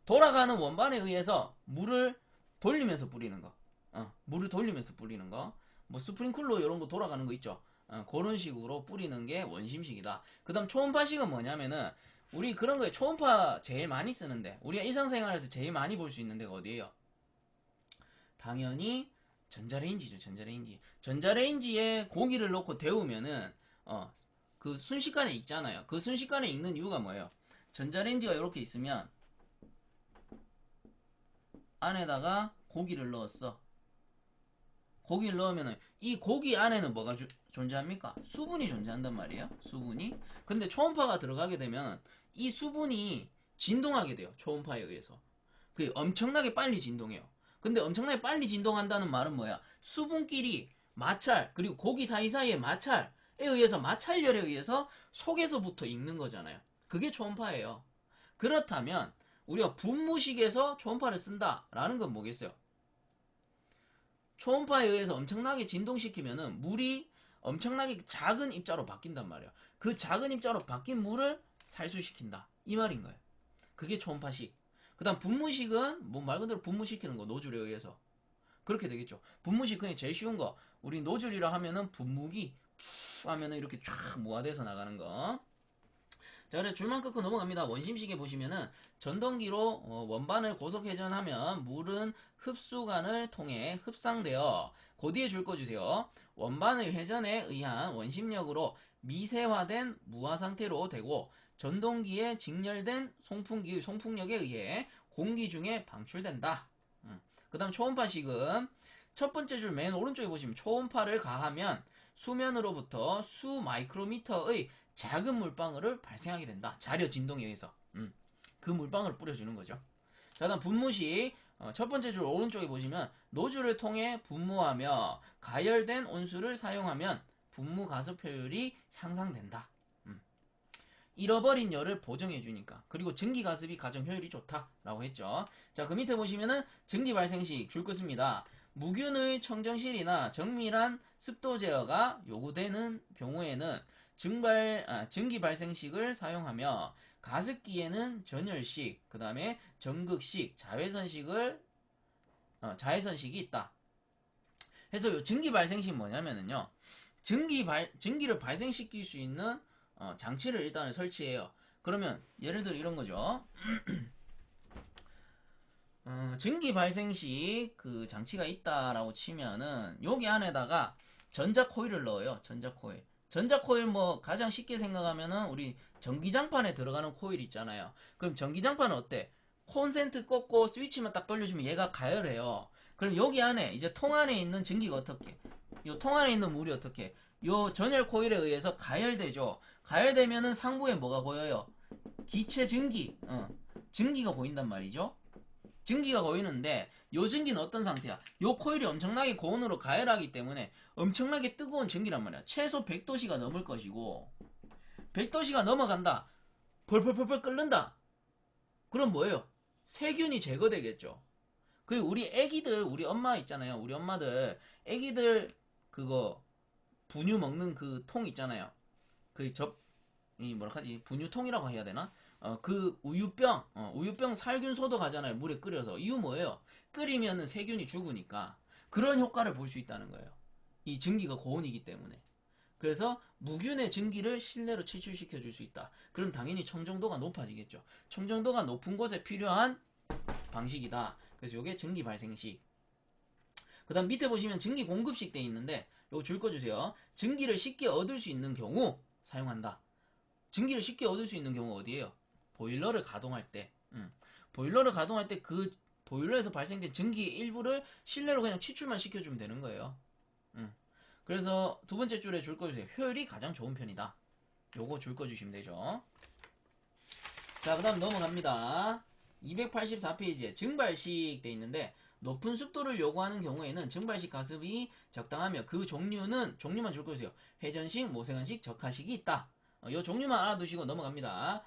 돌아가는 원반에 의해서 물을 돌리면서 뿌리는 거. 물을 돌리면서 뿌리는 거. 뭐 스프링클러 이런 거 돌아가는 거 있죠. 그런 식으로 뿌리는 게 원심식이다. 그 다음 초음파식은 뭐냐면은 우리 그런 거에 초음파 제일 많이 쓰는데 우리가 일상생활에서 제일 많이 볼 수 있는 데가 어디예요? 당연히 전자레인지죠. 전자레인지. 전자레인지에 고기를 넣고 데우면은 그 순식간에 익잖아요. 그 순식간에 익는 이유가 뭐예요? 전자레인지가 이렇게 있으면 안에다가 고기를 넣었어. 고기를 넣으면은 이 고기 안에는 뭐가 존재합니까? 수분이 존재한단 말이에요. 수분이. 근데 초음파가 들어가게 되면 이 수분이 진동하게 돼요. 초음파에 의해서. 그게 엄청나게 빨리 진동해요. 근데 엄청나게 빨리 진동한다는 말은 뭐야? 수분끼리 마찰, 그리고 고기 사이사이의 마찰에 의해서, 마찰열에 의해서 속에서부터 익는 거잖아요. 그게 초음파예요. 그렇다면 우리가 분무식에서 초음파를 쓴다라는 건 뭐겠어요? 초음파에 의해서 엄청나게 진동시키면은 물이 엄청나게 작은 입자로 바뀐단 말이야. 그 작은 입자로 바뀐 물을 살수시킨다. 이 말인 거예요. 그게 초음파식. 그 다음 분무식은 뭐 말 그대로 분무시키는 거, 노즐에 의해서. 그렇게 되겠죠. 분무식 그냥 제일 쉬운 거. 우리 노즐이라 하면은 분무기 푸 하면은 이렇게 쫙 무화돼서 나가는 거. 자, 그래 줄만 끊고 넘어갑니다. 원심식에 보시면은 전동기로 원반을 고속 회전하면 물은 흡수관을 통해 흡상되어 그 뒤에 줄 거 주세요. 원반의 회전에 의한 원심력으로 미세화된 무화 상태로 되고 전동기에 직렬된 송풍기의 송풍력에 의해 공기 중에 방출된다. 그 다음 초음파식은 첫 번째 줄 맨 오른쪽에 보시면 초음파를 가하면 수면으로부터 수 마이크로미터의 작은 물방울을 발생하게 된다. 자려 진동에 의해서. 그 물방울을 뿌려주는 거죠. 자, 다음 분무식. 첫 번째 줄 오른쪽에 보시면 노즐을 통해 분무하며 가열된 온수를 사용하면 분무 가습 효율이 향상된다. 잃어버린 열을 보정해주니까. 그리고 증기 가습이 가장 효율이 좋다라고 했죠. 자, 그 밑에 보시면은 증기 발생식 줄 것입니다. 무균의 청정실이나 정밀한 습도 제어가 요구되는 경우에는 증기 발생식을 사용하며 가습기에는 전열식, 그 다음에 전극식, 자외선식이 있다. 그래서 요 증기 발생식 뭐냐면은요, 증기를 발생시킬 수 있는 장치를 일단 설치해요. 그러면 예를 들어 이런 거죠. 증기 발생식 그 장치가 있다라고 치면은 여기 안에다가 전자 코일을 넣어요. 전자 코일. 전자 코일 뭐 가장 쉽게 생각하면은 우리 전기장판에 들어가는 코일 있잖아요. 그럼 전기장판은 어때? 콘센트 꽂고 스위치만 딱 돌려주면 얘가 가열해요. 그럼 여기 안에 이제 통 안에 있는 전기가 어떻게? 요 통 안에 있는 물이 어떻게? 요 전열 코일에 의해서 가열되죠. 가열되면은 상부에 뭐가 보여요? 기체 증기. 증기가 보인단 말이죠. 증기가 보이는데 요 증기는 어떤 상태야? 요 코일이 엄청나게 고온으로 가열하기 때문에 엄청나게 뜨거운 증기란 말이야. 최소 100도씨가 넘을 것이고 100도씨가 넘어간다. 펄펄펄펄 끓는다. 그럼 뭐예요? 세균이 제거되겠죠. 그리고 우리 애기들, 우리 엄마 있잖아요. 우리 엄마들 애기들 그거 분유 먹는 그 통 있잖아요. 이 뭐라하지? 분유통이라고 해야 되나? 그 우유병 살균 소독하잖아요. 물에 끓여서. 이유 뭐예요? 끓이면은 세균이 죽으니까 그런 효과를 볼 수 있다는 거예요. 이 증기가 고온이기 때문에. 그래서 무균의 증기를 실내로 침출시켜 줄 수 있다. 그럼 당연히 청정도가 높아지겠죠. 청정도가 높은 곳에 필요한 방식이다. 그래서 이게 증기 발생식. 그 다음 밑에 보시면 증기 공급식 돼 있는데 요거 줄 거 주세요. 증기를 쉽게 얻을 수 있는 경우 사용한다. 증기를 쉽게 얻을 수 있는 경우가 어디예요? 보일러를 가동할 때. 보일러를 가동할 때 그 보일러에서 발생된 증기의 일부를 실내로 그냥 치출만 시켜주면 되는 거예요. 그래서 두 번째 줄에 줄 거 주세요. 효율이 가장 좋은 편이다. 요거 줄 거 주시면 되죠. 자, 그 다음 넘어갑니다. 284페이지에 증발식 돼 있는데 높은 습도를 요구하는 경우에는 증발식 가습이 적당하며 그 종류만 줄 거 주세요. 회전식, 모세관식, 적하식이 있다. 요 종류만 알아두시고 넘어갑니다.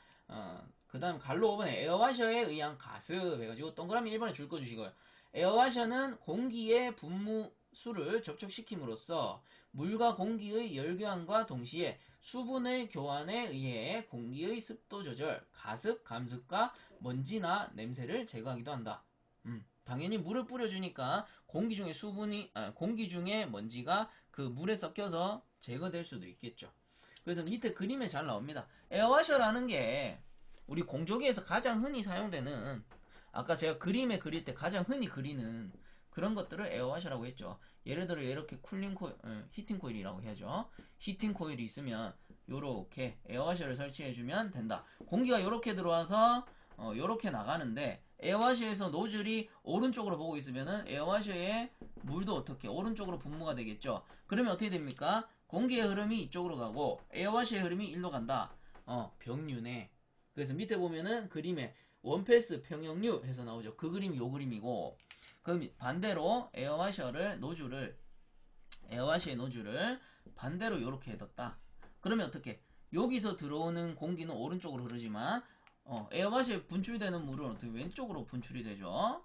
그 다음 갈로 5번에 에어와셔에 의한 가습 해가지고 동그라미 1번에 줄 거 주시고요. 에어와셔는 공기의 분무수를 접촉시킴으로써 물과 공기의 열교환과 동시에 수분의 교환에 의해 공기의 습도 조절, 가습, 감습과 먼지나 냄새를 제거하기도 한다. 당연히 물을 뿌려주니까 공기 중에 먼지가 그 물에 섞여서 제거될 수도 있겠죠. 그래서 밑에 그림에 잘 나옵니다. 에어와셔라는 게 우리 공조기에서 가장 흔히 사용되는, 아까 제가 그림에 그릴 때 가장 흔히 그리는 그런 것들을 에어와셔라고 했죠. 예를 들어 이렇게 히팅 코일이라고 해야죠. 히팅 코일이 있으면 요렇게 에어와셔를 설치해주면 된다. 공기가 요렇게 들어와서 요렇게 나가는데 에어와셔에서 노즐이 오른쪽으로 보고 있으면은 에어와셔에 물도 어떻게 오른쪽으로 분무가 되겠죠. 그러면 어떻게 됩니까? 공기의 흐름이 이쪽으로 가고 에어와셔의 흐름이 일로 간다. 병류네. 그래서 밑에 보면은 그림에 원패스 평형류 해서 나오죠. 그 그림이 요 그림이고, 그럼 반대로 에어와셔의 노즐을 반대로 이렇게 해뒀다. 그러면 어떻게? 여기서 들어오는 공기는 오른쪽으로 흐르지만 에어와셔에 분출되는 물은 어떻게 왼쪽으로 분출이 되죠.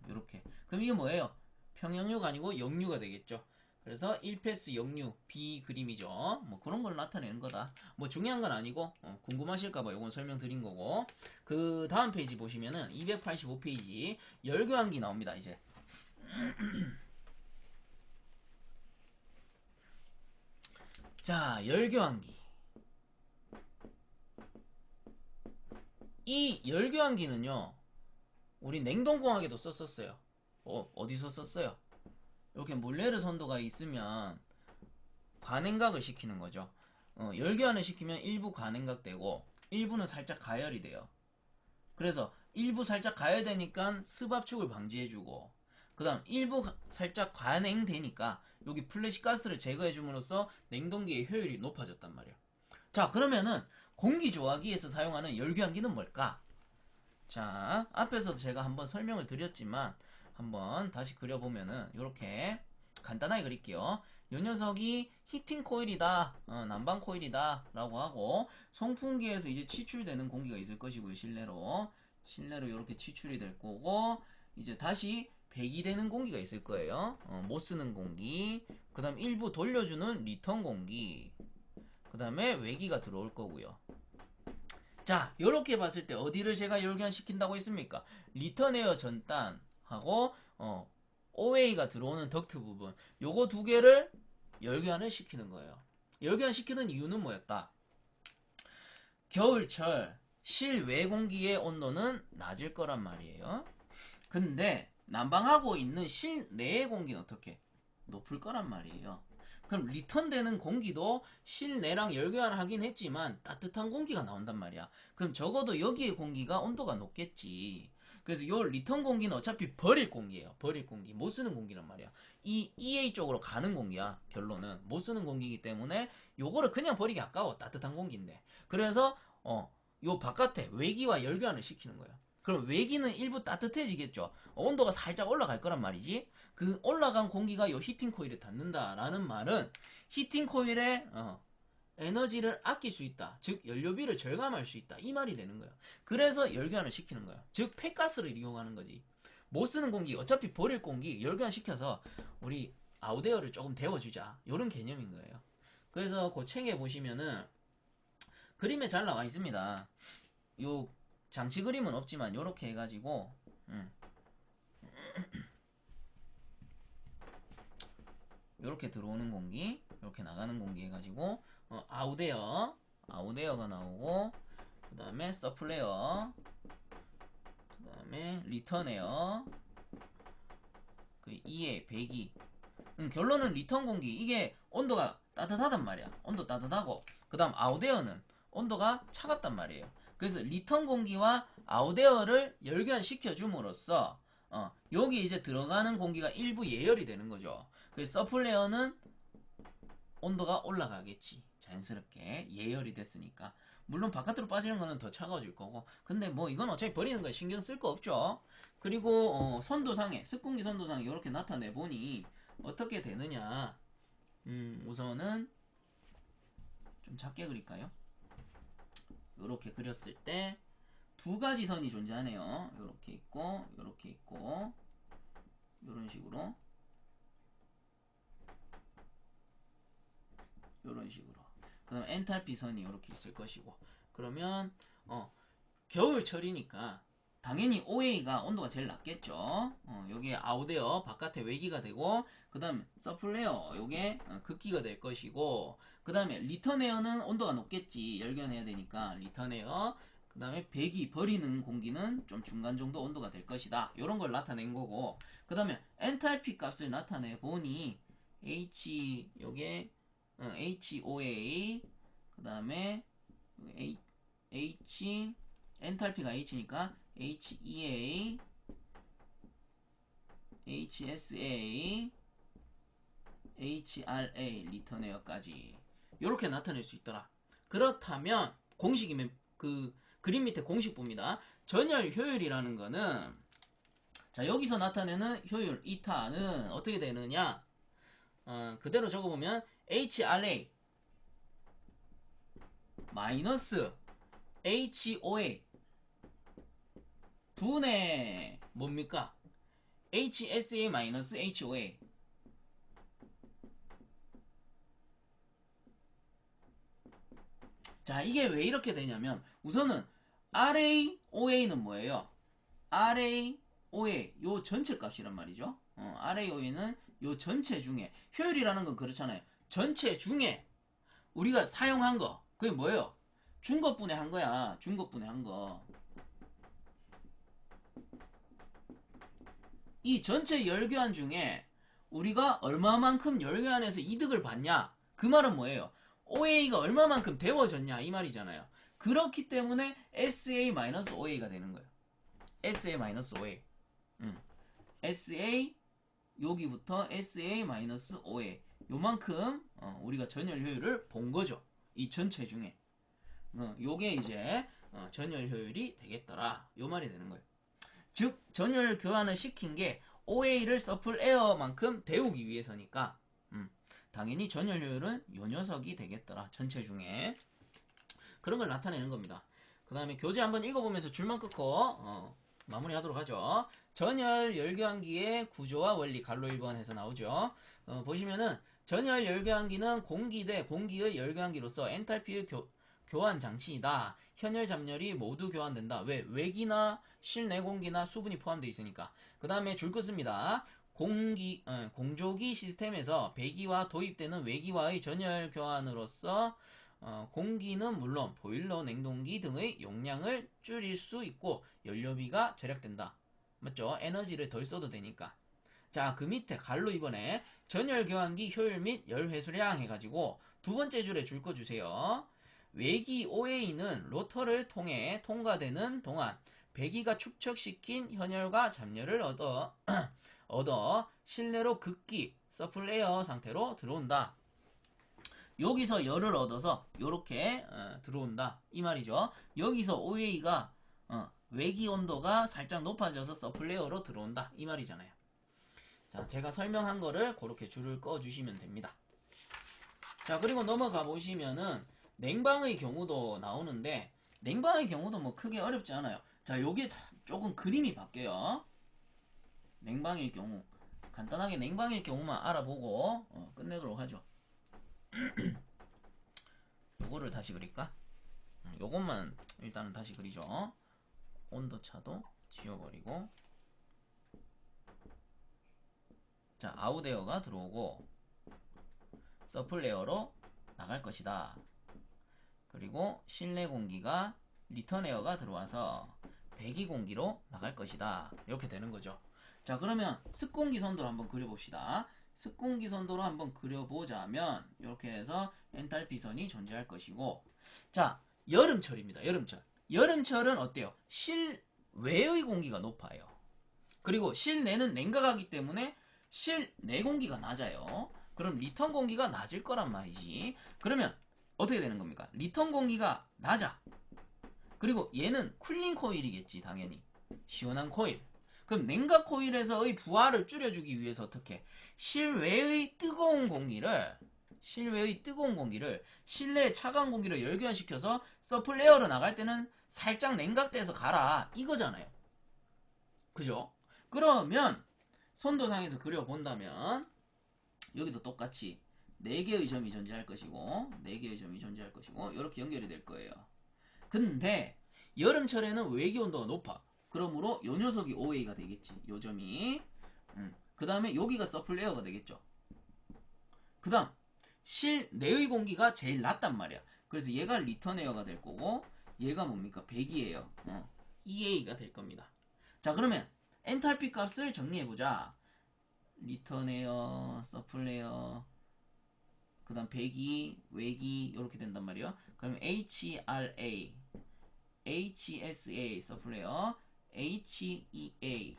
이렇게. 그럼 이게 뭐예요? 평형류가 아니고 역류가 되겠죠. 그래서 1패스 역류 B 그림이죠. 뭐 그런 걸 나타내는 거다. 뭐 중요한 건 아니고 궁금하실까봐 요건 설명드린 거고. 그 다음 페이지 보시면은 285페이지 열교환기 나옵니다. 이제 자, 열교환기. 이 열교환기는요 우리 냉동공학에도 썼었어요. 어디서 썼어요? 이렇게 몰레르 선도가 있으면 관행각을 시키는 거죠. 열교환을 시키면 일부 관행각 되고 일부는 살짝 가열이 돼요. 그래서 일부 살짝 가열되니까 습압축을 방지해주고, 그 다음 일부 살짝 관행되니까 여기 플래시가스를 제거해줌으로써 냉동기의 효율이 높아졌단 말이에요. 자, 그러면은 공기조화기에서 사용하는 열교환기는 뭘까? 자, 앞에서도 제가 한번 설명을 드렸지만 한번 다시 그려보면은 이렇게 간단하게 그릴게요. 이 녀석이 히팅 코일이다, 난방 코일이다 라고 하고, 송풍기에서 이제 치출되는 공기가 있을 것이고요. 실내로 이렇게 치출이 될 거고, 이제 다시 배기되는 공기가 있을 거예요. 못 쓰는 공기, 그 다음 일부 돌려주는 리턴 공기, 그 다음에 외기가 들어올 거고요. 자, 요렇게 봤을 때 어디를 제가 열교환시킨다고 했습니까? 리턴 에어 전단하고 OA가 들어오는 덕트 부분, 요거 두 개를 열교환을 시키는 거예요. 열교환 시키는 이유는 뭐였다? 겨울철 실외 공기의 온도는 낮을 거란 말이에요. 근데 난방하고 있는 실내의 공기는 어떻게? 높을 거란 말이에요. 그럼 리턴되는 공기도 실내랑 열교환을 하긴 했지만 따뜻한 공기가 나온단 말이야. 그럼 적어도 여기의 공기가 온도가 높겠지. 그래서 요 리턴 공기는 어차피 버릴 공기예요. 버릴 공기, 못 쓰는 공기란 말이야. 이 EA 쪽으로 가는 공기야. 결론은 못 쓰는 공기이기 때문에 요거를 그냥 버리기 아까워. 따뜻한 공기인데. 그래서 요 바깥에 외기와 열교환을 시키는 거예요. 그럼 외기는 일부 따뜻해지겠죠. 온도가 살짝 올라갈 거란 말이지. 그 올라간 공기가 요 히팅 코일에 닿는다라는 말은 히팅 코일에 에너지를 아낄 수 있다. 즉 연료비를 절감할 수 있다. 이 말이 되는 거예요. 그래서 열교환을 시키는 거예요. 즉 폐가스를 이용하는 거지. 못 쓰는 공기, 어차피 버릴 공기 열교환 시켜서 우리 아웃에어를 조금 데워주자. 이런 개념인 거예요. 그래서 그 책에 보시면은 그림에 잘 나와 있습니다. 요 장치 그림은 없지만 요렇게 해가지고 요렇게 들어오는 공기, 요렇게 나가는 공기 해가지고 아웃에어가 나오고, 그 다음에 서플레어, 그 다음에 리턴에어, 그 EA 배기. 결론은 리턴 공기, 이게 온도가 따뜻하단 말이야. 온도 따뜻하고, 그 다음 아웃에어는 온도가 차갑단 말이에요. 그래서 리턴 공기와 아웃에어를 열교환 시켜줌으로써 여기 이제 들어가는 공기가 일부 예열이 되는 거죠. 그래서 서플레어는 온도가 올라가겠지. 자연스럽게 예열이 됐으니까. 물론 바깥으로 빠지는 거는 더 차가워질 거고, 근데 뭐 이건 어차피 버리는 거에 신경 쓸 거 없죠. 그리고 선도상에, 습공기 선도상에 이렇게 나타내 보니 어떻게 되느냐. 우선은 좀 작게 그릴까요? 이렇게 그렸을 때 두 가지 선이 존재하네요. 이렇게 있고 이렇게 있고, 이런 식으로 그 다음 엔탈피 선이 이렇게 있을 것이고, 그러면 겨울철이니까 당연히 OA가 온도가 제일 낮겠죠. 여기에 아웃에어 바깥에 외기가 되고, 그 다음에 서플레어 요게 극기가 될 것이고, 그 다음에 리턴에어는 온도가 높겠지. 열견해야 되니까 리턴에어, 그 다음에 배기 버리는 공기는 좀 중간 정도 온도가 될 것이다. 요런 걸 나타낸 거고, 그 다음에 엔탈피 값을 나타내 보니 요게 HOA, 그 다음에 엔탈피가 H니까 HEA, HSA, HRA 리턴에어까지 이렇게 나타낼 수 있더라. 그렇다면 공식이면 그 그림 밑에 공식 봅니다. 전열 효율이라는 거는, 자 여기서 나타내는 효율 이타는 어떻게 되느냐, 그대로 적어보면 HRA 마이너스 HOA 분의 뭡니까? HSA 마이너스 HOA. 자 이게 왜 이렇게 되냐면, 우선은 RA, OA는 뭐예요? RA, OA 요 전체 값이란 말이죠. RA, OA는 요 전체 중에, 효율이라는 건 그렇잖아요. 전체 중에 우리가 사용한 거, 그게 뭐예요? 준 것분에 한 거야. 준 것분에 한 거. 이 전체 열교환 중에 우리가 얼마만큼 열교환해서 이득을 받냐, 그 말은 뭐예요? OA가 얼마만큼 데워졌냐 이 말이잖아요. 그렇기 때문에 SA-OA가 되는 거예요. SA-OA. SA 여기부터 SA-OA 요만큼 우리가 전열 효율을 본 거죠. 이 전체 중에. 요게 이제 전열 효율이 되겠더라. 요 말이 되는 거예요. 즉 전열 교환을 시킨 게 OA를 서플 에어만큼 데우기 위해서니까 당연히 전열 효율은 요 녀석이 되겠더라. 전체 중에 그런 걸 나타내는 겁니다. 그 다음에 교재 한번 읽어보면서 줄만 끊고 마무리하도록 하죠. 전열 열교환기의 구조와 원리 갈로 1번 해서 나오죠. 보시면은 전열 열교환기는 공기 대 공기의 열교환기로서 엔탈피의 교환 장치이다. 현열 잡열이 모두 교환된다. 왜? 외기나 실내 공기나 수분이 포함되어 있으니까. 그 다음에 줄 긋습니다. 공조기 시스템에서 배기와 도입되는 외기와의 전열 교환으로서 공기는 물론 보일러, 냉동기 등의 용량을 줄일 수 있고 연료비가 절약된다. 맞죠? 에너지를 덜 써도 되니까. 자, 그 밑에 갈로 이번에 전열 교환기 효율 및 열 회수량 해가지고 두 번째 줄에 줄 거 주세요. 외기 OA는 로터를 통해 통과되는 동안 배기가 축적시킨 현열과 잡열을 얻어 실내로 극기 서플레이어 상태로 들어온다. 여기서 열을 얻어서 이렇게 들어온다 이 말이죠. 여기서 OA가 외기 온도가 살짝 높아져서 서플레이어로 들어온다 이 말이잖아요. 자, 제가 설명한 거를 그렇게 줄을 꺼 주시면 됩니다. 자, 그리고 넘어가 보시면은 냉방의 경우도 나오는데 냉방의 경우도 뭐 크게 어렵지 않아요. 자, 요게 조금 그림이 바뀌어요. 냉방일 경우 간단하게 냉방일 경우만 알아보고 끝내도록 하죠. 요거를 다시 그릴까? 요것만 일단은 다시 그리죠. 온도차도 지워버리고, 자, 아웃에어가 들어오고 서플레이어로 나갈 것이다. 그리고 실내 공기가 리턴 에어가 들어와서 배기 공기로 나갈 것이다. 이렇게 되는 거죠. 자, 그러면 습공기 선도로 한번 그려봅시다. 습공기 선도로 한번 그려보자면 이렇게 해서 엔탈피 선이 존재할 것이고, 자, 여름철입니다. 여름철은 어때요? 실외의 공기가 높아요. 그리고 실내는 냉각하기 때문에 실내 공기가 낮아요. 그럼 리턴 공기가 낮을 거란 말이지. 그러면 어떻게 되는 겁니까? 리턴 공기가 낮아. 그리고 얘는 쿨링 코일이겠지, 당연히. 시원한 코일. 그럼 냉각 코일에서의 부하를 줄여주기 위해서 어떻게? 실외의 뜨거운 공기를 실내의 차가운 공기로 열교환시켜서 서플레이어로 나갈 때는 살짝 냉각돼서 가라 이거잖아요. 그죠? 그러면 선도상에서 그려본다면 여기도 똑같이 4개의 점이 존재할 것이고 이렇게 연결이 될 거예요. 근데 여름철에는 외기 온도가 높아. 그러므로 요 녀석이 OA가 되겠지. 요 점이. 그 다음에 여기가 서플레이어가 되겠죠. 그 다음 실내의 공기가 제일 낮단 말이야. 그래서 얘가 리턴 에어가 될 거고 얘가 뭡니까? 배기에요. EA가 될 겁니다. 자, 그러면 엔탈피 값을 정리해보자. 리턴 에어, 서플레이어, 그 다음 배기, 외기 이렇게 된단 말이에요. 그러면 HRA, HSA 서플레이어, HEA,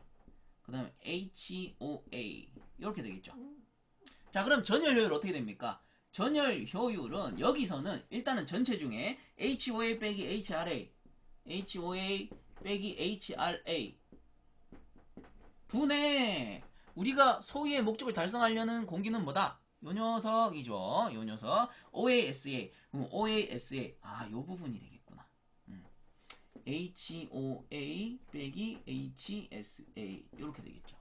그 다음에 HOA 이렇게 되겠죠. 자, 그럼 전열 효율 어떻게 됩니까? 전열 효율은 여기서는 일단은 전체 중에 HOA 빼기 HRA, HOA 빼기 HRA 분의 우리가 소위의 목적을 달성하려는 공기는 뭐다? 요 녀석이죠. 요 녀석. OASA. 그럼 OASA. 아, 요 부분이 되겠구나. HOA 빼기 HSA. 요렇게 되겠죠.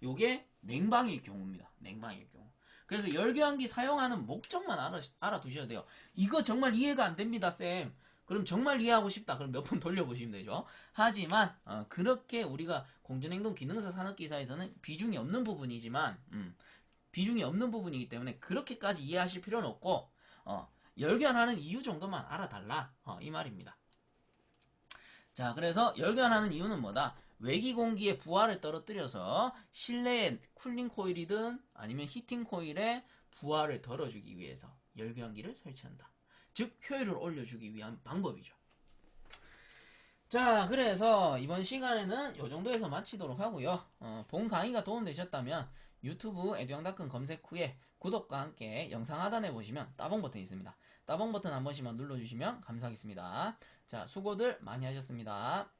요게 냉방일 경우입니다. 냉방일 경우. 그래서 열교환기 사용하는 목적만 알아두셔야 돼요. 이거 정말 이해가 안 됩니다, 쌤. 그럼 정말 이해하고 싶다. 그럼 몇 번 돌려보시면 되죠. 하지만 그렇게 우리가 공전행동 기능사 산업기사에서는 비중이 없는 부분이지만 비중이 없는 부분이기 때문에 그렇게까지 이해하실 필요는 없고 열교환하는 이유 정도만 알아달라 이 말입니다. 자, 그래서 열교환하는 이유는 뭐다? 외기 공기의 부하를 떨어뜨려서 실내의 쿨링 코일이든 아니면 히팅 코일에 부하를 덜어주기 위해서 열교환기를 설치한다. 즉 효율을 올려주기 위한 방법이죠. 자, 그래서 이번 시간에는 이 정도에서 마치도록 하고요. 본 강의가 도움되셨다면 유튜브 에듀앙닷컴 검색 후에 구독과 함께 영상 하단에 보시면 따봉 버튼이 있습니다. 따봉 버튼 한 번씩만 눌러주시면 감사하겠습니다. 자, 수고들 많이 하셨습니다.